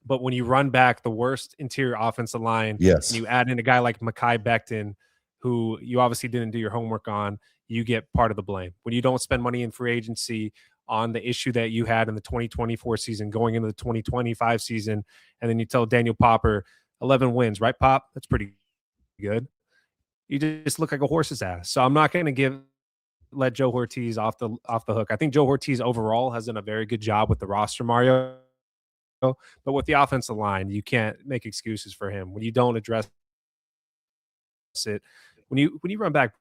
[SPEAKER 3] But when you run back the worst interior offensive line,
[SPEAKER 1] yes,
[SPEAKER 3] and you add in a guy like Mekhi Becton, who you obviously didn't do your homework on, you get part of the blame. When you don't spend money in free agency on the issue that you had in the 2024 season going into the 2025 season, and then you tell Daniel Popper 11 wins, right, Pop? That's pretty good. You just look like a horse's ass. So I'm not going to give let Joe Ortiz off the hook. I think Joe Ortiz overall has done a very good job with the roster, Mario. But with the offensive line, you can't make excuses for him when you don't address it. When you run back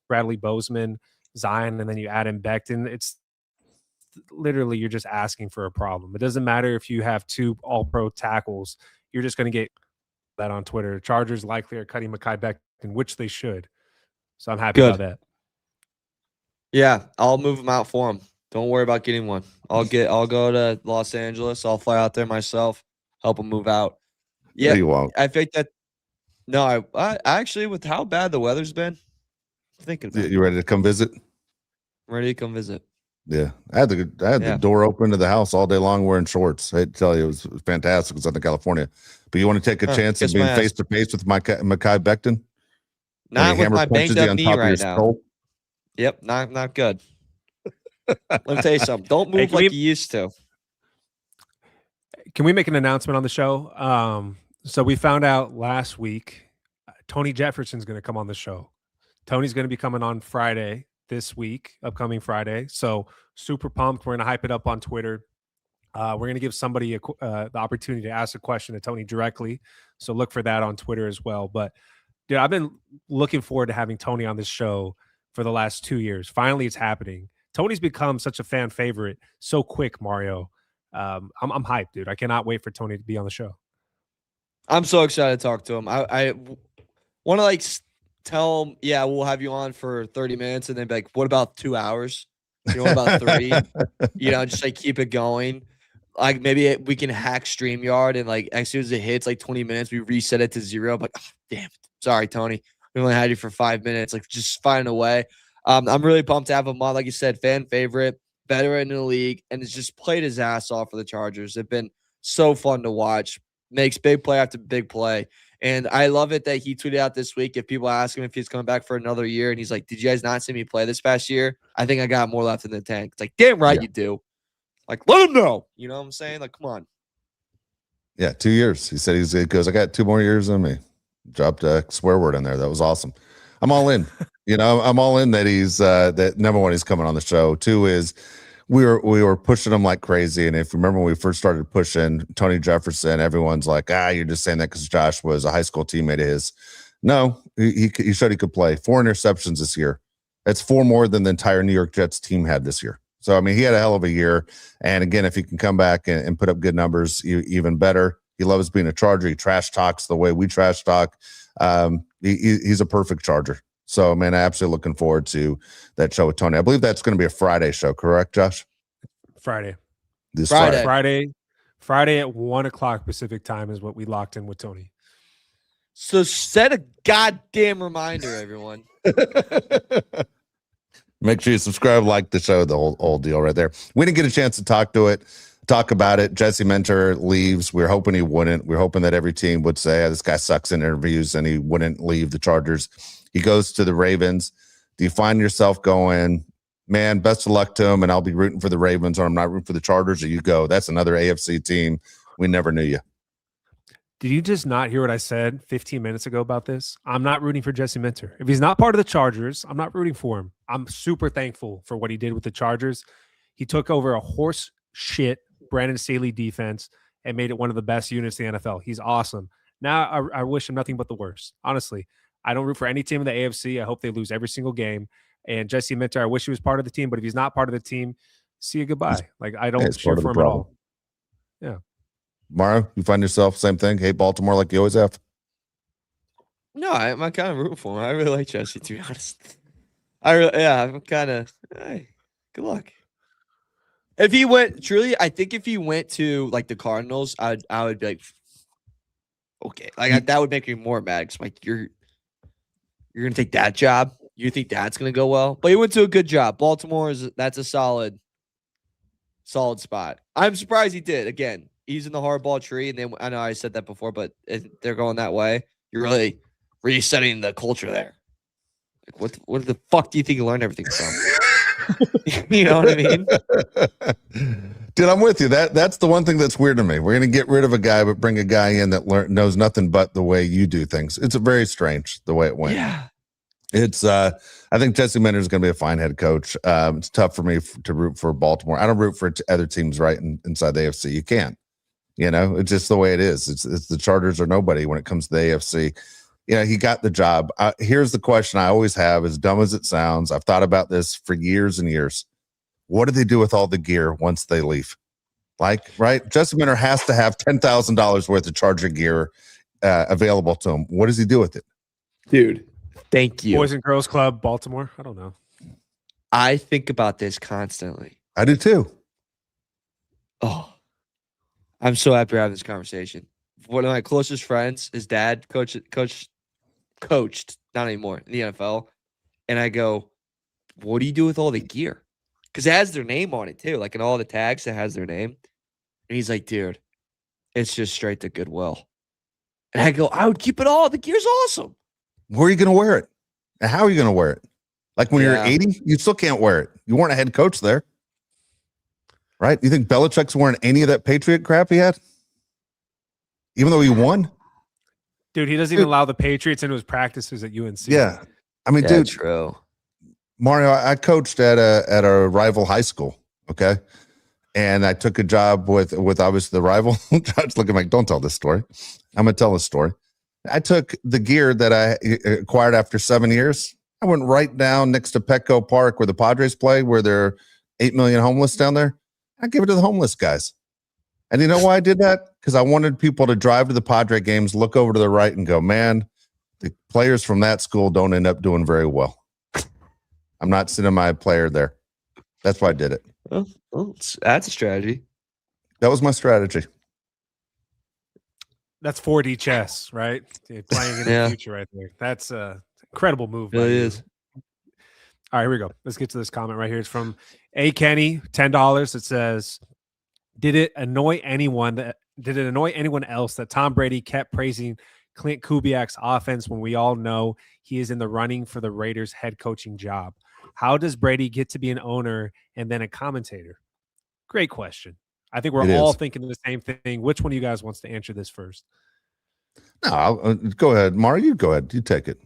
[SPEAKER 3] Bradley Bozeman, Zion, and then you add in Becton, it's literally you're just asking for a problem. It doesn't matter if you have 2 all-pro tackles. You're just going to get that on Twitter. Chargers likely are cutting Mekhi Becton, which they should. So I'm happy about that.
[SPEAKER 4] Yeah, I'll move him out for him. Don't worry about getting one. I'll go to Los Angeles. I'll fly out there myself, help him move out. Yeah,
[SPEAKER 1] no, you won't.
[SPEAKER 4] I think that. No, I actually, with how bad the weather's been, I'm thinking about
[SPEAKER 1] You ready to come visit?
[SPEAKER 4] I'm ready to come visit.
[SPEAKER 1] Yeah, I had the door open to the house all day long wearing shorts. I hate to tell you, it was fantastic in Southern California. But you want to take a chance of being face to face with Mekhi Becton?
[SPEAKER 4] Not with my banged up knee right now. Yep, not good. Let me tell you something. Don't move like you used to.
[SPEAKER 3] Can we make an announcement on the show? So we found out last week Tony Jefferson's going to come on the show. Tony's going to be coming on Friday this week, upcoming Friday. So super pumped. We're going to hype it up on Twitter. We're going to give somebody the opportunity to ask a question to Tony directly. So look for that on Twitter as well. But dude, I've been looking forward to having Tony on this show for the last 2 years. Finally, it's happening. Tony's become such a fan favorite so quick, Mario. I'm hyped, dude. I cannot wait for Tony to be on the show.
[SPEAKER 4] I'm so excited to talk to him. I want to tell him, yeah, we'll have you on for 30 minutes, and then be like, what about 2 hours? What about 3? Just keep it going. Maybe we can hack StreamYard, and as soon as it hits 20 minutes, we reset it to 0. I'm like, oh, damn it. Sorry, Tony. We only had you for 5 minutes. Just find a way. I'm really pumped to have him on. Like you said, fan favorite, veteran in the league, and has just played his ass off for the Chargers. They've been so fun to watch. Makes big play after big play. And I love it that he tweeted out this week, if people ask him if he's coming back for another year, and he's like, did you guys not see me play this past year? I think I got more left in the tank. It's damn right you do. Let him know. You know what I'm saying? Come on.
[SPEAKER 1] Yeah, 2 years. He said he goes, I got 2 more years in me. Dropped a swear word in there. That was awesome. I'm all in. I'm all in that he's that number one, he's coming on the show. 2 is we were pushing him like crazy. And if you remember when we first started pushing Tony Jefferson, everyone's like, you're just saying that because Josh was a high school teammate of his. No, he showed he could play. 4 interceptions this year. That's 4 more than the entire New York Jets team had this year. So, he had a hell of a year. And again, if he can come back and put up good numbers, even better. He loves being a Charger. He trash talks the way we trash talk. He's a perfect Charger. So, man, I'm absolutely looking forward to that show with Tony. I believe that's going to be a Friday show, correct, Josh?
[SPEAKER 3] Friday.
[SPEAKER 1] This
[SPEAKER 3] Friday at 1:00 Pacific time is what we locked in with Tony.
[SPEAKER 4] So set a goddamn reminder, everyone.
[SPEAKER 1] Make sure you subscribe, like the show, the whole deal right there. We didn't get a chance to talk about it. Jesse Minter leaves. We were hoping he wouldn't. We were hoping that every team would say, this guy sucks in interviews, and he wouldn't leave the Chargers. He goes to the Ravens. Do you find yourself going, man, best of luck to him, and I'll be rooting for the Ravens, or I'm not rooting for the Chargers, or you go, that's another AFC team. We never knew you.
[SPEAKER 3] Did you just not hear what I said 15 minutes ago about this? I'm not rooting for Jesse Minter. If he's not part of the Chargers, I'm not rooting for him. I'm super thankful for what he did with the Chargers. He took over a horse shit Brandon Staley defense and made it one of the best units in the NFL. He's awesome. Now I wish him nothing but the worst. Honestly, I don't root for any team in the AFC. I hope they lose every single game. And Jesse Minter, I wish he was part of the team, but if he's not part of the team, see you goodbye. I don't cheer for him at all. Yeah.
[SPEAKER 1] Mario, you find yourself same thing? Hate Baltimore like you always have?
[SPEAKER 4] No, I'm kind of rooting for him. I really like Jesse, to be honest. I'm kind of, hey, good luck. If he went, truly, I think if he went to the Cardinals, I would be like, okay, that would make me more mad. Cause you're gonna take that job. You think that's gonna go well? But he went to a good job. Baltimore that's a solid spot. I'm surprised he did. Again, he's in the hardball tree, and then I know I said that before, but if they're going that way, you're really resetting the culture there. What the fuck do you think you learned everything from? You know what I mean?
[SPEAKER 1] Dude, I'm with you. That's the one thing that's weird to me. We're going to get rid of a guy, but bring a guy in that knows nothing but the way you do things. It's very strange the way it went.
[SPEAKER 4] Yeah.
[SPEAKER 1] It's I think Jesse Minter is going to be a fine head coach. It's tough for me to root for Baltimore. I don't root for other teams right inside the AFC. You can't. It's just the way it is. It's the Chargers or nobody when it comes to the AFC. He got the job. Here's the question I always have, as dumb as it sounds. I've thought about this for years and years. What do they do with all the gear once they leave? Right? Jesse Minter has to have $10,000 worth of Charger gear available to him. What does he do with it?
[SPEAKER 4] Dude, thank you.
[SPEAKER 3] Boys and Girls Club, Baltimore. I don't know.
[SPEAKER 4] I think about this constantly.
[SPEAKER 1] I do too.
[SPEAKER 4] Oh, I'm so happy we're having this conversation. One of my closest friends, his dad coached, not anymore, in the NFL. And I go, what do you do with all the gear? Because it has their name on it too. Like in all the tags, it has their name. And he's like, dude, it's just straight to Goodwill. And I go, I would keep it all. The gear's awesome.
[SPEAKER 1] Where are you going to wear it? And how are you going to wear it? Like when you're 80, you still can't wear it. You weren't a head coach there. Right? You think Belichick's wearing any of that Patriot crap he had? Even though he won?
[SPEAKER 3] Dude, he doesn't even allow the Patriots into his practices at UNC.
[SPEAKER 1] Yeah. I mean, dude,
[SPEAKER 4] true.
[SPEAKER 1] Mario, I coached at a rival high school, okay? And I took a job with obviously the rival. John's looking like, don't tell this story. I'm going to tell this story. I took the gear that I acquired after 7 years. I went right down next to Petco Park where the Padres play, where there are 8 million homeless down there. I give it to the homeless guys. And you know why I did that? Because I wanted people to drive to the Padre games, look over to the right and go, man, the players from that school don't end up doing very well. I'm not sending my player there. That's why I did it.
[SPEAKER 4] Well, that's a strategy.
[SPEAKER 1] That was my strategy.
[SPEAKER 3] That's 4D chess, right? Playing in the future right there. That's an incredible move.
[SPEAKER 4] It really is.
[SPEAKER 3] All right, here we go. Let's get to this comment right here. It's from A. Kenny, $10. It says, Did it annoy anyone else that Tom Brady kept praising Clint Kubiak's offense when we all know he is in the running for the Raiders head coaching job? How does Brady get to be an owner and then a commentator? Great question. I think we're all thinking the same thing. Which one of you guys wants to answer this first?
[SPEAKER 1] No, go ahead. Mario, you go ahead. You take it.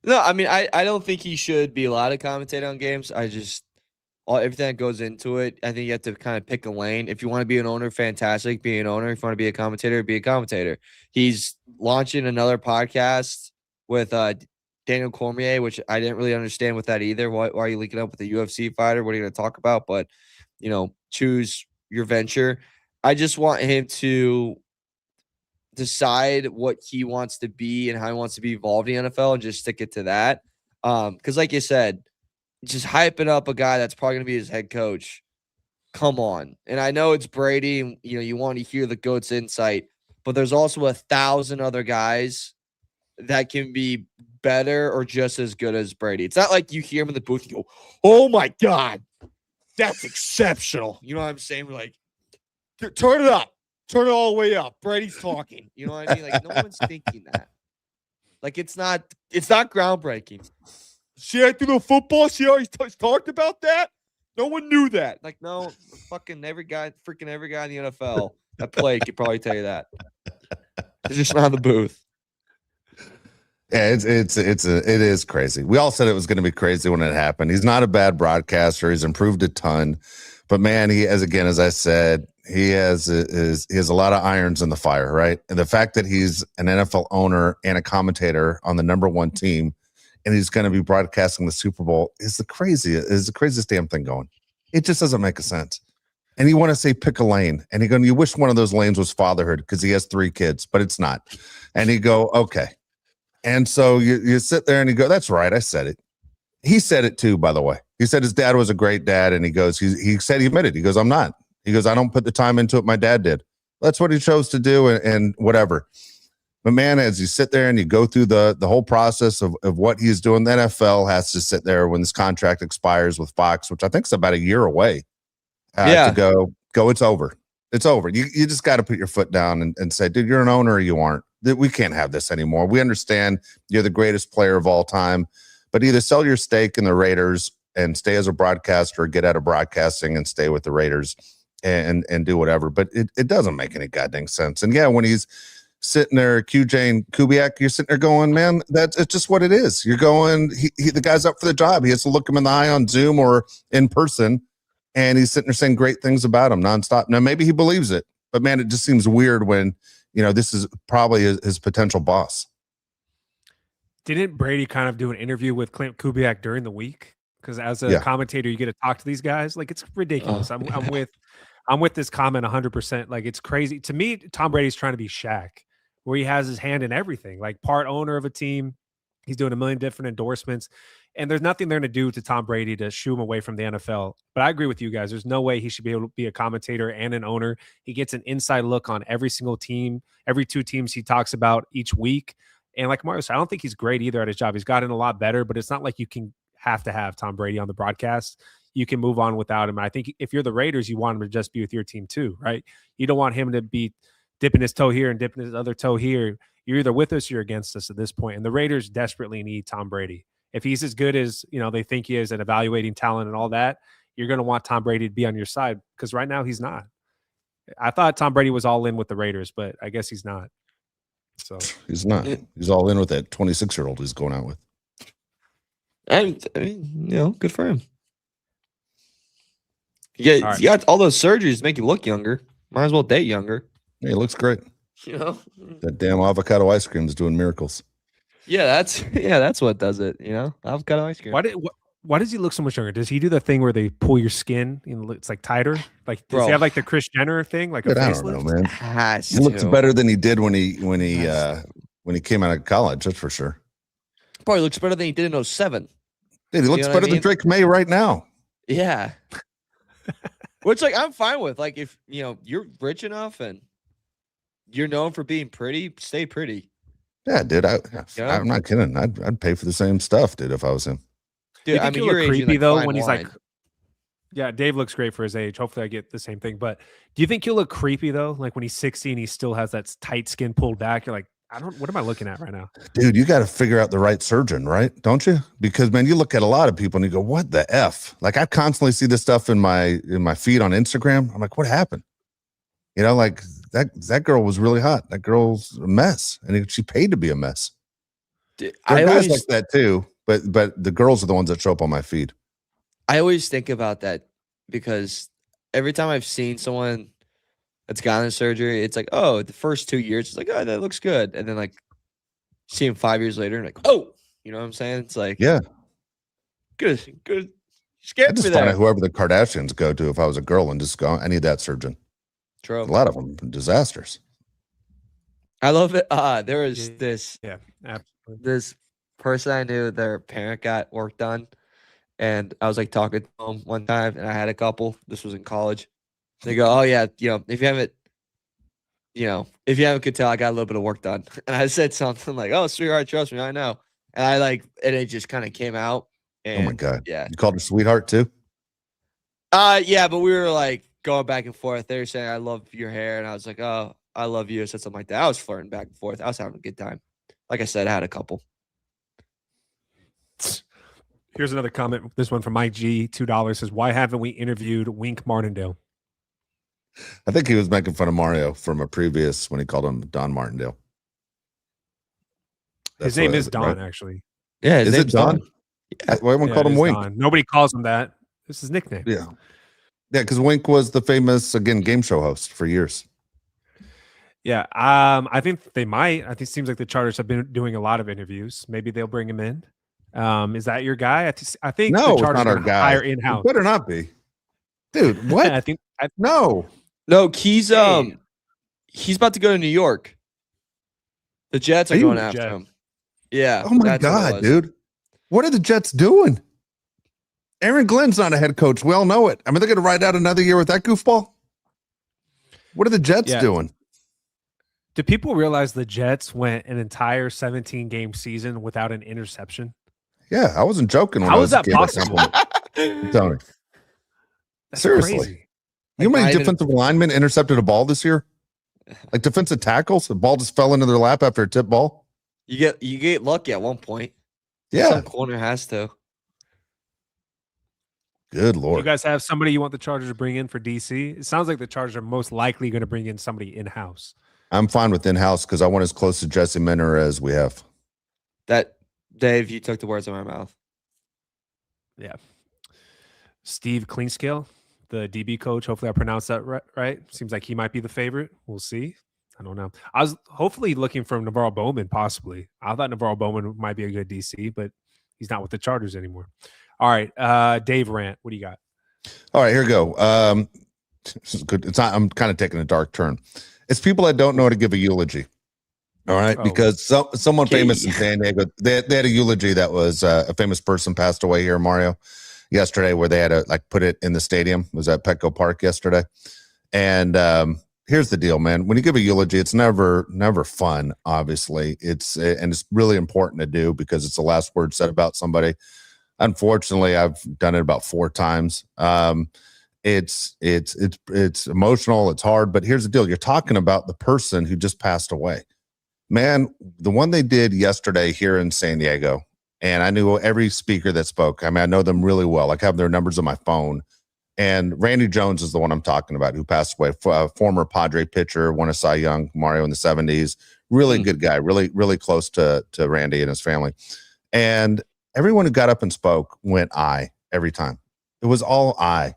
[SPEAKER 4] No, I mean, I don't think he should be allowed to commentate on games. Everything that goes into it, I think you have to kind of pick a lane. If you want to be an owner, fantastic, be an owner. If you want to be a commentator, be a commentator. He's launching another podcast with Daniel Cormier, which I didn't really understand with that either. Why are you linking up with a UFC fighter? What are you going to talk about? But, choose your venture. I just want him to decide what he wants to be and how he wants to be involved in the NFL and just stick it to that. Because like you said, just hyping up a guy that's probably going to be his head coach. Come on. And I know it's Brady, and, you want to hear the GOAT's insight, but there's also 1,000 other guys that can be better or just as good as Brady. It's not like you hear him in the booth and you go, oh my God, that's exceptional. You know what I'm saying? We're like, turn it up. Turn it all the way up. Brady's talking. You know what I mean? Like, no one's thinking that. Like, it's not groundbreaking. See, I threw the football. See how he's talked about that? No one knew that. Like, no, freaking every guy in the NFL that played could probably tell you that. It's just not in the booth.
[SPEAKER 1] Yeah, it is crazy. We all said it was going to be crazy when it happened. He's not a bad broadcaster. He's improved a ton, but man, as I said, he has a lot of irons in the fire, right? And the fact that he's an NFL owner and a commentator on the #1 team, and he's going to be broadcasting the Super Bowl is the craziest damn thing going. It just doesn't make a sense. And you want to say pick a lane, and you wish one of those lanes was fatherhood because he has 3 kids, but it's not. And you go, okay. And so you sit there and you go, that's right, I said it. He said it too, by the way. He said his dad was a great dad, and he admitted, he goes, I'm not. He goes, I don't put the time into it my dad did. That's what he chose to do and whatever. But man, as you sit there and you go through the whole process of what he's doing, the NFL has to sit there when this contract expires with Fox, which I think is about a year away, to go, it's over. It's over. You just got to put your foot down and say, dude, you're an owner or you aren't. We can't have this anymore. We understand you're the greatest player of all time, but either sell your stake in the Raiders and stay as a broadcaster or get out of broadcasting and stay with the Raiders and do whatever. But it doesn't make any goddamn sense. And yeah, when he's sitting there, QJ and Kubiak, you're sitting there going, man, it's just what it is. You're going, the guy's up for the job. He has to look him in the eye on Zoom or in person, and he's sitting there saying great things about him nonstop. Now, maybe he believes it, but man, it just seems weird when, this is probably his potential boss.
[SPEAKER 3] Didn't Brady kind of do an interview with Clint Kubiak during the week? Because as a commentator, you get to talk to these guys. Like, it's ridiculous. I'm with this comment 100%. Like, it's crazy. To me, Tom Brady's trying to be Shaq, where he has his hand in everything. Like, part owner of a team. He's doing a million different endorsements. And there's nothing they're going to do to Tom Brady to shoo him away from the NFL. But I agree with you guys. There's no way he should be able to be a commentator and an owner. He gets an inside look on every single team, every two teams he talks about each week. And like Mario said, I don't think he's great either at his job. He's gotten a lot better, but it's not like you can have to have Tom Brady on the broadcast. You can move on without him. I think if you're the Raiders, you want him to just be with your team too, right? You don't want him to be dipping his toe here and dipping his other toe here. You're either with us or you're against us at this point. And the Raiders desperately need Tom Brady. If he's as good as they think he is at evaluating talent and all that, you're going to want Tom Brady to be on your side, because right now he's not. I thought Tom Brady was all in with the Raiders, but I guess he's not. So
[SPEAKER 1] he's not. He's all in with that 26-year-old he's going out with.
[SPEAKER 4] And I mean, good for him. You got all those surgeries to make you look younger. Might as well date younger.
[SPEAKER 1] Yeah, he looks great. That damn avocado ice cream is doing miracles.
[SPEAKER 4] Yeah, that's what does it. Avocado ice cream.
[SPEAKER 3] Why does he look so much younger? Does he do the thing where they pull your skin and it's like tighter? Like, does he have like the Kris Jenner thing, like a facelift?
[SPEAKER 1] I don't know, man. He looks better than he did when he came out of college. That's for sure.
[SPEAKER 4] Probably looks better than he did in 2007.
[SPEAKER 1] Dude, he looks better than Drake May right now.
[SPEAKER 4] Yeah. Which, like, I'm fine with. Like, if you're rich enough and you're known for being pretty, stay pretty.
[SPEAKER 1] Yeah, dude. I'm not kidding. I'd pay for the same stuff, dude, if I was him.
[SPEAKER 3] Dude, I mean, you're creepy though when he's like, yeah, Dave looks great for his age. Hopefully, I get the same thing. But do you think he'll look creepy though? Like when he's 60 and he still has that tight skin pulled back. You're like, what am I looking at right now?
[SPEAKER 1] Dude, you got to figure out the right surgeon, right? Don't you? Because man, you look at a lot of people and you go, what the F? Like I constantly see this stuff in my feed on Instagram. I'm like, what happened? Like that girl was really hot. That girl's a mess. And she paid to be a mess. There are guys like that too, but the girls are the ones that show up on my feed.
[SPEAKER 4] I always think about that because every time I've seen someone that's gotten surgery, it's like, oh, the first 2 years, it's like, oh, that looks good. And then like see him 5 years later and like, oh, you know what I'm saying? It's like,
[SPEAKER 1] yeah,
[SPEAKER 4] good. Scared me there.
[SPEAKER 1] Whoever the Kardashians go to, if I was a girl and just go, I need that surgeon.
[SPEAKER 4] True.
[SPEAKER 1] A lot of them disasters.
[SPEAKER 4] I love it. There was this person I knew, their parent got work done. And I was like talking to them one time and I had a couple. This was in college. They go, oh yeah, if you haven't could tell, I got a little bit of work done. And I said something like, oh, sweetheart, trust me, I know. And and it just kind of came out. And,
[SPEAKER 1] oh my God.
[SPEAKER 4] Yeah.
[SPEAKER 1] You called her sweetheart too?
[SPEAKER 4] Yeah, but we were like going back and forth. They were saying, I love your hair. And I was like, oh, I love you. I said something like that. I was flirting back and forth. I was having a good time. Like I said, I had a couple.
[SPEAKER 3] Here's another comment. This one from Mike G, $2 says, why haven't we interviewed Wink Martindale?
[SPEAKER 1] I think he was making fun of Mario from a previous when he called him Don Martindale.
[SPEAKER 3] His name is Don, right? Actually.
[SPEAKER 4] Yeah,
[SPEAKER 1] is it Don? Yeah. Why everyone called him Wink?
[SPEAKER 3] Don. Nobody calls him that. This is his nickname.
[SPEAKER 1] Yeah. Yeah, because Wink was the famous, again, game show host for years.
[SPEAKER 3] Yeah. I think they might. I think it seems like the Chargers have been doing a lot of interviews. Maybe they'll bring him in. Is that your guy? I think
[SPEAKER 1] no,
[SPEAKER 3] the Chargers
[SPEAKER 1] it's not our guy.
[SPEAKER 3] hire in-house.
[SPEAKER 1] It better not be. Dude, what? No,
[SPEAKER 4] he's about to go to New York. The Jets are going after him. Yeah.
[SPEAKER 1] Oh my God, dude. What are the Jets doing? Aaron Glenn's not a head coach. We all know it. I mean, they're going to ride out another year with that goofball. What are the Jets doing?
[SPEAKER 3] Do people realize the Jets went an entire 17-game season without an interception?
[SPEAKER 1] Yeah, I wasn't joking.
[SPEAKER 3] How is that possible?
[SPEAKER 1] Tony. Seriously. Crazy. You know how many defensive linemen intercepted a ball this year? Like defensive tackles, the ball just fell into their lap after a tip ball.
[SPEAKER 4] You get lucky at one point.
[SPEAKER 1] Yeah,
[SPEAKER 4] some corner has to.
[SPEAKER 1] Good Lord.
[SPEAKER 3] Do you guys have somebody you want the Chargers to bring in for DC? It sounds like the Chargers are most likely going to bring in somebody in-house.
[SPEAKER 1] I'm fine with in-house because I want as close to Jesse Minter as we have.
[SPEAKER 4] That Dave, you took the words out of my mouth.
[SPEAKER 3] Yeah. Steve Cleanscale, the DB coach. Hopefully I pronounced that right. Seems like he might be the favorite. We'll see. I don't know. I was hopefully looking for Navarro Bowman, possibly. I thought Navarro Bowman might be a good DC, but he's not with the Chargers anymore. All right. Dave Rant, what do you got?
[SPEAKER 1] All right, here we go. This is good. It's not, I'm kind of taking a dark turn. It's people that don't know how to give a eulogy. All right, because someone famous in San Diego, they had a eulogy that was a famous person passed away here, Mario, yesterday, where they had to like put it in the stadium. It was at Petco Park yesterday. And here's the deal, man. When you give a eulogy, it's never fun, obviously. It's really important to do because it's the last word said about somebody. Unfortunately, I've done it about 4 times. It's emotional, it's hard, but here's the deal. You're talking about the person who just passed away. Man, the one they did yesterday here in San Diego, and I knew every speaker that spoke. I mean, I know them really well. Like I have their numbers on my phone. And Randy Jones is the one I'm talking about who passed away, former Padre pitcher, won a Cy Young, Mario in the 70s. Really good guy, really, really close to Randy and his family. And everyone who got up and spoke went I every time. It was all I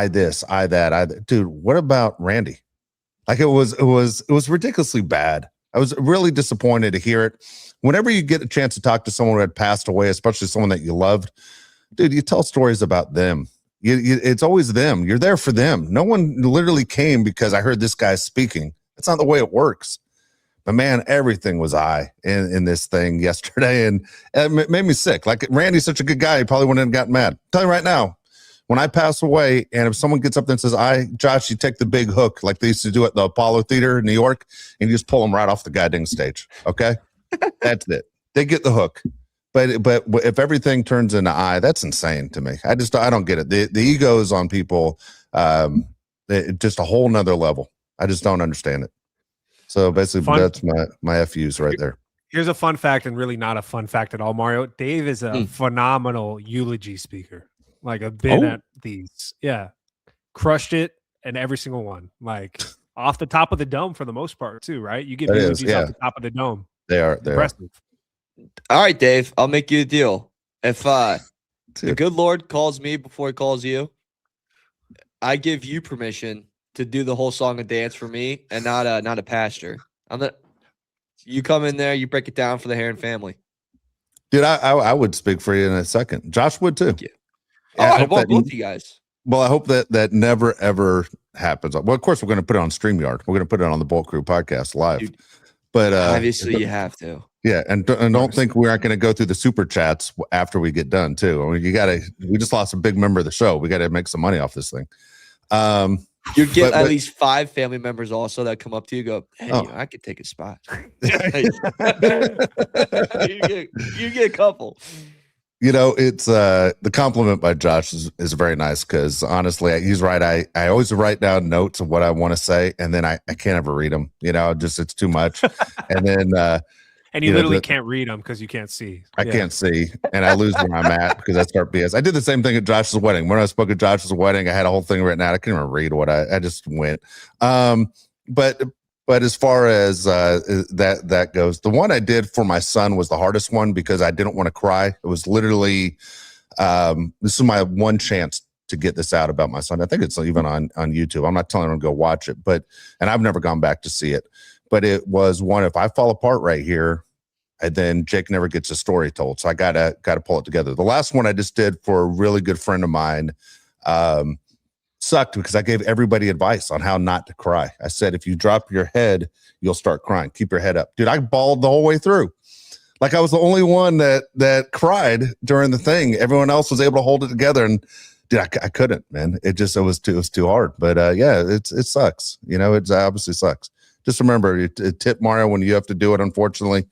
[SPEAKER 1] this, I that. Dude, what about Randy? Like it was ridiculously bad. I was really disappointed to hear it. Whenever you get a chance to talk to someone who had passed away, especially someone that you loved, dude, you tell stories about them. It's always them. You're there for them. No one literally came because I heard this guy speaking. That's not the way it works. But man, everything was I in this thing yesterday, and it made me sick. Like Randy's such a good guy, he probably wouldn't have gotten mad. Tell you right now, when I pass away, and if someone gets up there and says, Josh, you take the big hook like they used to do at the Apollo Theater in New York, and you just pull them right off the goddamn stage. Okay? That's it. They get the hook. But if everything turns into I, that's insane to me. I don't get it. The ego is on people, just a whole nother level. I just don't understand it. So basically, that's my FUs right there.
[SPEAKER 3] Here's a fun fact, and really not a fun fact at all, Mario. Dave is a phenomenal eulogy speaker. Like I've been at these. Yeah. Crushed it and every single one. Like off the top of the dome for the most part too, right? You give eulogies off the top of the dome.
[SPEAKER 1] They are
[SPEAKER 3] impressive.
[SPEAKER 4] All right, Dave, I'll make you a deal. If the good Lord calls me before he calls you, I give you permission to do the whole song and dance for me and not a pastor. You come in there, you break it down for the Heron family.
[SPEAKER 1] Dude, I would speak for you in a second. Josh would too.
[SPEAKER 4] Yeah. I want both of you guys.
[SPEAKER 1] Well, I hope that never, ever happens. Well, of course, we're going to put it on StreamYard. We're going to put it on the Bolt Crew podcast live.
[SPEAKER 4] Dude,
[SPEAKER 1] but
[SPEAKER 4] obviously, you have to.
[SPEAKER 1] Yeah, and don't think we aren't going to go through the super chats after we get done, too. I mean, we just lost a big member of the show. We got to make some money off this thing.
[SPEAKER 4] You get at least 5 family members also that come up to you and go, hey, I could take a spot. you get a couple.
[SPEAKER 1] You know, it's the compliment by Josh is very nice because honestly, he's right. I always write down notes of what I want to say, and then I can't ever read them. You know, it's too much. And then
[SPEAKER 3] and you literally can't read them because you can't see.
[SPEAKER 1] I can't see, and I lose where I'm at because I start BS. I did the same thing at Josh's wedding. When I spoke at Josh's wedding, I had a whole thing written out. I couldn't even read what I just went. But as far as that goes, the one I did for my son was the hardest one because I didn't want to cry. It was literally this is my one chance to get this out about my son. I think it's even on YouTube. I'm not telling him to go watch it, and I've never gone back to see it. But it was one, if I fall apart right here, and then Jake never gets a story told. So I gotta pull it together. The last one I just did for a really good friend of mine sucked because I gave everybody advice on how not to cry. I said, if you drop your head, you'll start crying. Keep your head up. Dude, I bawled the whole way through. Like I was the only one that cried during the thing. Everyone else was able to hold it together. And dude, I couldn't, man. It was too hard. But yeah, it sucks. You know, it obviously sucks. Just remember, tip Mario when you have to do it, unfortunately.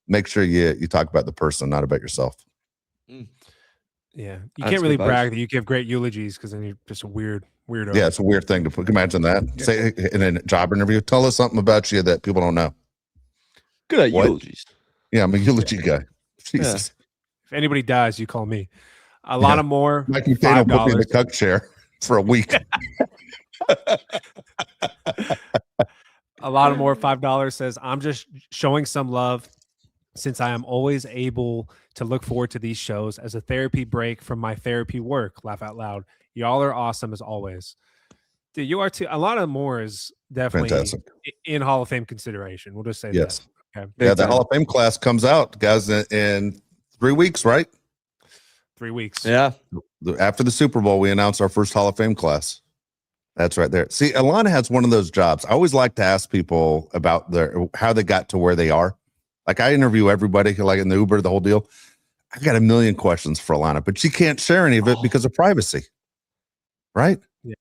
[SPEAKER 1] Make sure you talk about the person, not about yourself.
[SPEAKER 3] Yeah, you can't really brag that you give great eulogies because then you're just a weirdo.
[SPEAKER 1] Yeah, it's a weird thing to put. Imagine that. Yeah. Say in a job interview, tell us something about you that people don't know.
[SPEAKER 4] Good at eulogies.
[SPEAKER 1] Yeah, I'm a eulogy guy. Jesus.
[SPEAKER 3] Yeah. If anybody dies, you call me. A lot of more.
[SPEAKER 1] Mike McDaniel put me in the cuck chair for a week.
[SPEAKER 3] A lot of more $5 says, I'm just showing some love since I am always able to look forward to these shows as a therapy break from my therapy work. Laugh out loud. Y'all are awesome as always. Dude, you are too. A lot of more is definitely
[SPEAKER 1] Fantastic.
[SPEAKER 3] in Hall of Fame consideration. We'll just say
[SPEAKER 1] Yes.
[SPEAKER 3] that. Okay.
[SPEAKER 1] Yeah, the Hall of Fame class comes out, guys, in 3 weeks, right?
[SPEAKER 3] 3 weeks.
[SPEAKER 4] Yeah.
[SPEAKER 1] After the Super Bowl, we announced our first Hall of Fame class. That's right there. See, Alana has one of those jobs. I always like to ask people about how they got to where they are. Like I interview everybody, like in the Uber, the whole deal. I got a million questions for Alana, but she can't share any of it because of privacy. Right?
[SPEAKER 3] Yeah,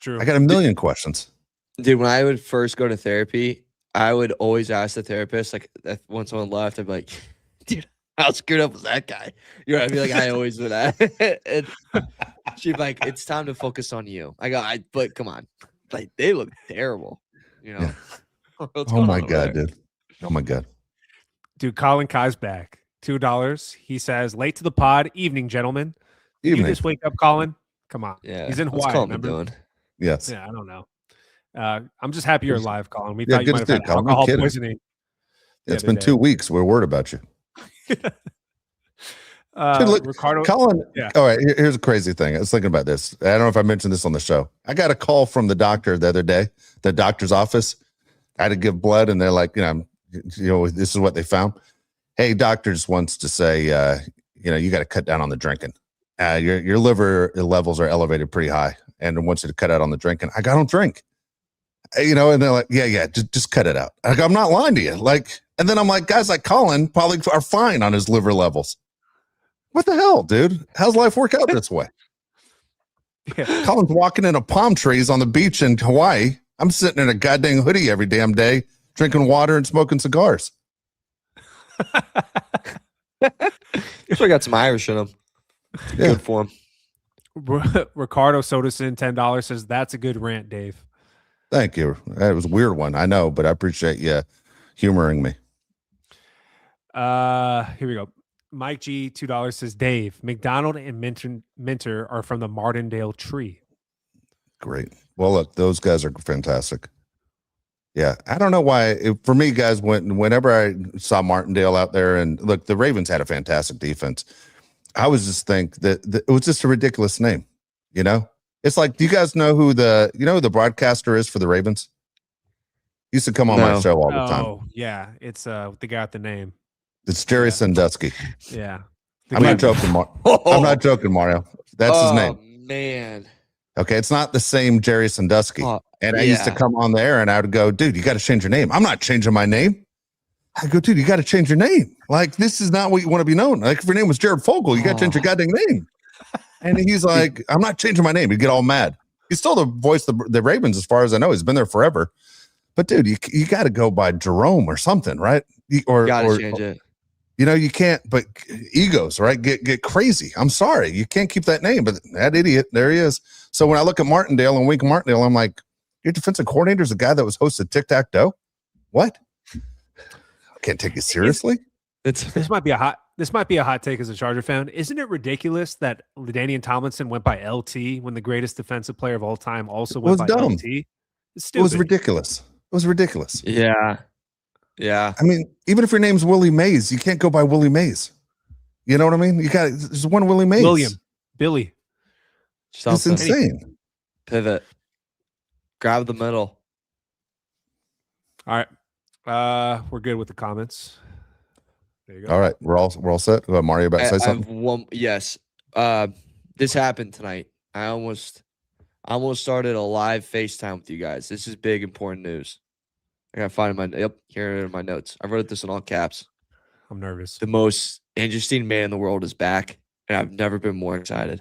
[SPEAKER 3] true.
[SPEAKER 1] I got a million questions.
[SPEAKER 4] Dude, when I would first go to therapy, I would always ask the therapist, like when someone left, I'd be like, dude, how screwed up was that guy? You know what I mean? Like I always would ask. And she'd be like, it's time to focus on you. I go, but come on. Like they look terrible. You know?
[SPEAKER 1] Yeah. Oh my God, dude. Oh my God.
[SPEAKER 3] Dude, Colin Kai's back. $2. He says, late to the pod. Evening, gentlemen. Did you just wake up, Colin? Come on.
[SPEAKER 4] Yeah.
[SPEAKER 3] He's in Hawaii.
[SPEAKER 4] What's Colin doing?
[SPEAKER 1] Yes.
[SPEAKER 3] Yeah, I don't know. I'm just happy you're alive, Colin. We
[SPEAKER 1] Yeah,
[SPEAKER 3] thought you might have had alcohol poisoning.
[SPEAKER 1] Yeah, it's been 2 weeks. We're worried about you. Dude, look,
[SPEAKER 3] Ricardo.
[SPEAKER 1] Colin. Yeah. All right. Here's a crazy thing. I was thinking about this. I don't know if I mentioned this on the show. I got a call from the doctor the other day, the doctor's office. I had to give blood, and they're like, this is what they found. Hey, doctor just wants to say, you got to cut down on the drinking. Your liver levels are elevated pretty high, and wants you to cut out on the drinking. I don't drink. And they're like, yeah, just cut it out. I'm not lying to you. Like, and then I'm like, guys like Colin probably are fine on his liver levels. What the hell, dude? How's life work out this way? Yeah. Colin's walking into palm trees on the beach in Hawaii. I'm sitting in a goddamn hoodie every damn day, drinking water and smoking cigars.
[SPEAKER 4] I got some Irish in him. Yeah. Good for him.
[SPEAKER 3] Ricardo Soderson, $10 says, that's a good rant, Dave.
[SPEAKER 1] Thank you. That was a weird one. I know, but I appreciate you humoring me.
[SPEAKER 3] Here we go. Mike G, $2 says, Dave, McDonald and Minter are from the Martindale tree.
[SPEAKER 1] Great. Well, look, those guys are fantastic. Yeah. I don't know why. For me, guys, whenever I saw Martindale out there, and look, the Ravens had a fantastic defense. I was just think that it was just a ridiculous name. It's like, do you guys know who the broadcaster is for the Ravens? He used to come on my show all the time.
[SPEAKER 3] Oh, yeah. It's the guy with the name.
[SPEAKER 1] It's Jerry Sandusky.
[SPEAKER 3] Yeah.
[SPEAKER 1] I'm not joking, I'm not joking, Mario. That's his name.
[SPEAKER 4] Oh, man.
[SPEAKER 1] Okay, it's not the same Jerry Sandusky. And I used to come on there and I would go, dude, you got to change your name. I'm not changing my name. I go, dude, you got to change your name. Like, this is not what you want to be known. Like, if your name was Jared Fogle, you got to change your goddamn name. And he's like, I'm not changing my name. He'd get all mad. He's still the voice of the Ravens, as far as I know. He's been there forever. But, dude, you got to go by Jerome or something, right? Or
[SPEAKER 4] change it.
[SPEAKER 1] You can't, but egos, right? Get crazy. I'm sorry. You can't keep that name, but that idiot, there he is. So when I look at Martindale and Wink Martindale, I'm like, your defensive coordinator is the guy that was hosted Tic-Tac-Toe? What? I can't take you seriously.
[SPEAKER 3] This might be a hot take as a Charger fan. Isn't it ridiculous that LaDainian Tomlinson went by LT when the greatest defensive player of all time also went by
[SPEAKER 1] dumb.
[SPEAKER 3] LT? It's stupid.
[SPEAKER 1] It was ridiculous.
[SPEAKER 4] Yeah. Yeah.
[SPEAKER 1] I mean, even if your name's Willie Mays, you can't go by Willie Mays. You know what I mean? There's one Willie Mays.
[SPEAKER 3] Billy.
[SPEAKER 1] It's insane.
[SPEAKER 4] Pivot. Grab the middle.
[SPEAKER 3] All right. We're good with the comments. There you go.
[SPEAKER 1] All right. We're all set. Mario about to say something?
[SPEAKER 4] Yes. This happened tonight. I almost started a live FaceTime with you guys. This is big, important news. I gotta find here in my notes. I wrote this in all caps.
[SPEAKER 3] I'm nervous.
[SPEAKER 4] The most interesting man in the world is back, and I've never been more excited.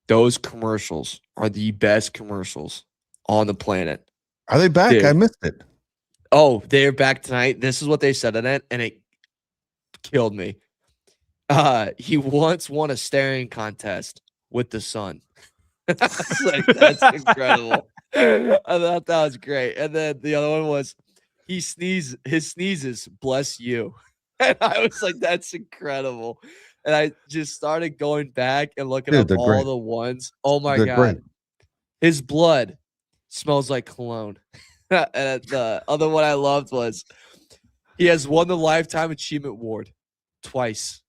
[SPEAKER 4] Those commercials are the best commercials on the planet.
[SPEAKER 1] Are they back? Dude. I missed it.
[SPEAKER 4] Oh, they're back tonight. This is what they said in it, and it killed me. He once won a staring contest with the sun. That's incredible. I thought that was great. And then the other one was his sneezes, bless you. And I was like, that's incredible. And I just started going back and looking up all the ones. Oh my God. Great. His blood smells like cologne. And the other one I loved was he has won the Lifetime Achievement Award twice.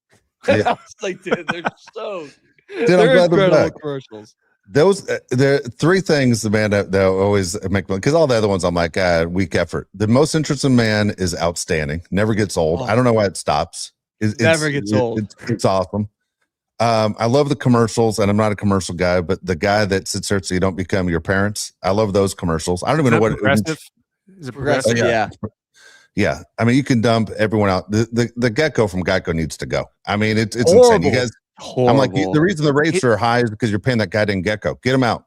[SPEAKER 1] Yeah.
[SPEAKER 4] I was like, dude, they're so
[SPEAKER 1] Dude,
[SPEAKER 4] they're
[SPEAKER 1] I'm glad they're
[SPEAKER 4] incredible
[SPEAKER 1] back.
[SPEAKER 4] commercials.
[SPEAKER 1] Those there are three things, man, that always make me, because all the other ones I'm like, weak effort. The Most Interesting Man is outstanding, never gets old. I don't know why it stops.
[SPEAKER 4] Never gets old.
[SPEAKER 1] It's awesome. I love the commercials, and I'm not a commercial guy, but the guy that sits there so you don't become your parents. I love those commercials. I don't even know what
[SPEAKER 3] progressive. Is it progressive?
[SPEAKER 4] Yeah.
[SPEAKER 1] Yeah. I mean, you can dump everyone out. The Gecko from Geico needs to go. I mean, it's insane. You guys,
[SPEAKER 4] Horrible.
[SPEAKER 1] I'm like, the reason the rates are high is because you're paying that guy in Gecko. Get him out.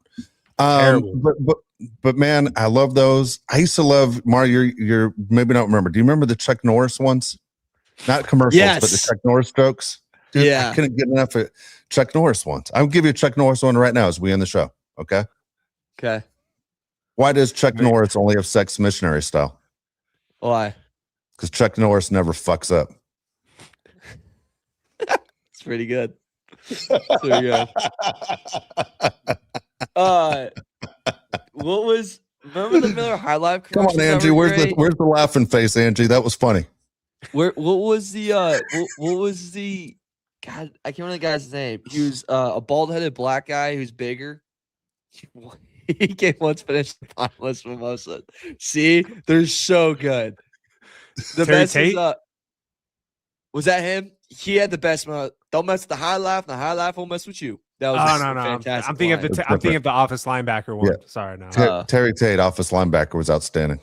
[SPEAKER 1] But man, I love those. I used to love Mario. You're maybe not remember. Do you remember the Chuck Norris ones? Not commercials, but the Chuck Norris jokes. Dude,
[SPEAKER 4] Yeah.
[SPEAKER 1] I couldn't get enough of Chuck Norris ones. I'll give you a Chuck Norris one right now as we end the show. Okay.
[SPEAKER 4] Okay.
[SPEAKER 1] Why does Chuck Norris only have sex missionary style?
[SPEAKER 4] Why?
[SPEAKER 1] Because Chuck Norris never fucks up.
[SPEAKER 4] It's pretty good. Pretty good. What was remember the Miller High Life
[SPEAKER 1] Come on, Angie. Where's the laughing face, Angie? That was funny.
[SPEAKER 4] What was the God, I can't remember the guy's name. He was a bald-headed black guy who's bigger. He came once finished the finalist mimosa. See, they're so good. The
[SPEAKER 3] Terry
[SPEAKER 4] best
[SPEAKER 3] Tate?
[SPEAKER 4] is, was that him? He had the best. Don't mess with the high life. The high life won't mess with you. That was
[SPEAKER 3] no.
[SPEAKER 4] fantastic.
[SPEAKER 3] I'm thinking of the Office linebacker one.
[SPEAKER 1] Yeah.
[SPEAKER 3] Sorry, no.
[SPEAKER 1] Terry Tate, office linebacker, was outstanding.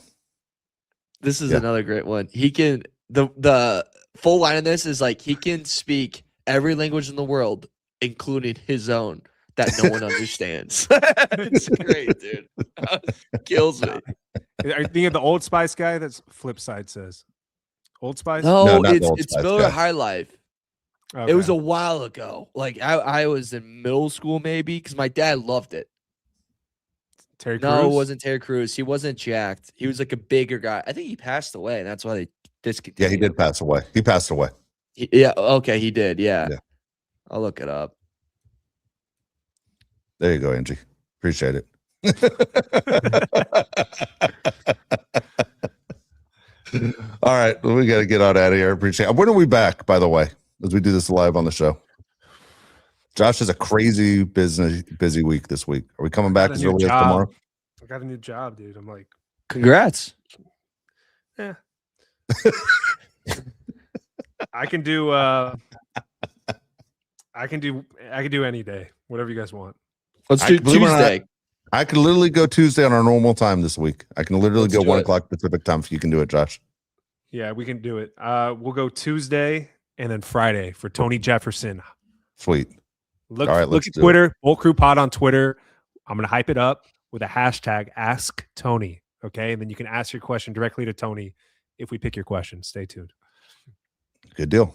[SPEAKER 4] This is another great one. He can the full line of this is like he can speak every language in the world, including his own, that no one understands. It's great, dude. Kills me.
[SPEAKER 3] Are you thinking of the Old Spice guy? That's flip side says. Old Spice?
[SPEAKER 4] No,
[SPEAKER 1] not the Old
[SPEAKER 4] it's
[SPEAKER 1] Spice
[SPEAKER 4] Miller
[SPEAKER 1] guy.
[SPEAKER 4] High Life.
[SPEAKER 3] Okay.
[SPEAKER 4] It was a while ago. Like I was in middle school maybe because my dad loved it.
[SPEAKER 3] Terry Crews?
[SPEAKER 4] No, it wasn't Terry Crews. He wasn't jacked. He was like a bigger guy. I think he passed away, and that's why they discontinued.
[SPEAKER 1] Yeah, he did pass away. He passed away.
[SPEAKER 4] Yeah, okay, he did. Yeah.
[SPEAKER 1] Yeah.
[SPEAKER 4] I'll look it up.
[SPEAKER 1] There you go, Angie. Appreciate it. All right, well, we got to get out of here. Appreciate it. When are we back, by the way, as we do this live on the show? Josh has a crazy busy week this week. Are we coming back as early as tomorrow?
[SPEAKER 3] I got a new job, dude. I'm like,
[SPEAKER 4] Congrats.
[SPEAKER 3] yeah. I can do any day, whatever you guys want.
[SPEAKER 4] Let's do
[SPEAKER 1] believe it or not,
[SPEAKER 4] Tuesday.
[SPEAKER 1] I can literally go Tuesday on our normal time this week. I can literally
[SPEAKER 4] Let's
[SPEAKER 1] go
[SPEAKER 4] do
[SPEAKER 1] 1
[SPEAKER 4] it.
[SPEAKER 1] o'clock Pacific time if you can do it, Josh.
[SPEAKER 3] Yeah, we can do it. We'll go Tuesday and then Friday for Tony Jefferson.
[SPEAKER 1] Sweet.
[SPEAKER 3] Look,
[SPEAKER 1] All right,
[SPEAKER 3] look
[SPEAKER 1] let's
[SPEAKER 3] at
[SPEAKER 1] do
[SPEAKER 3] Twitter, Bull Crew Pod on Twitter. I'm gonna hype it up with a hashtag Ask Tony. Okay, and then you can ask your question directly to Tony if we pick your question. Stay tuned.
[SPEAKER 1] Good deal.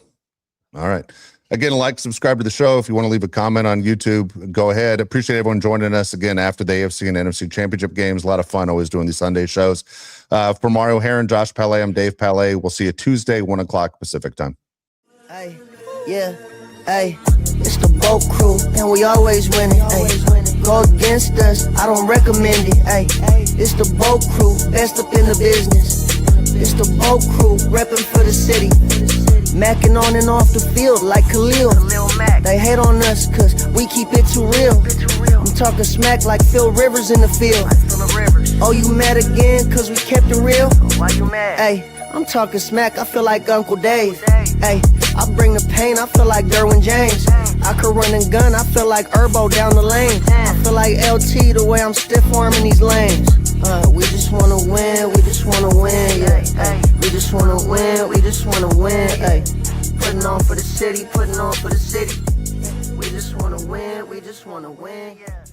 [SPEAKER 1] All right. Again, like, subscribe to the show. If you want to leave a comment on YouTube, go ahead. Appreciate everyone joining us again after the AFC and NFC championship games. A lot of fun always doing these Sunday shows. For Mario Heron, Josh Palais, I'm Dave Palais. We'll see you Tuesday, 1 o'clock Pacific time.
[SPEAKER 2] Hey, yeah, hey, it's the boat crew, and we always winning. Hey, go against us, I don't recommend it. Hey, it's the boat crew, best up in the business. It's the boat crew, repping for the city. Macking on and off the field like Khalil. They hate on us cause we keep it too real. I'm talking smack like Phil Rivers in the field. Oh, you mad again cause we kept it real? Why you mad? Hey, I'm talking smack, I feel like Uncle Dave. Hey, I bring the pain, I feel like Derwin James. I could run and gun, I feel like Herbo down the lane. I feel like LT the way I'm stiff arming these lanes. We just wanna win, we just wanna win, yeah. Ay, we just wanna win, we just wanna win, ay. Putting on for the city, putting on for the city. We just wanna win, we just wanna win, yeah.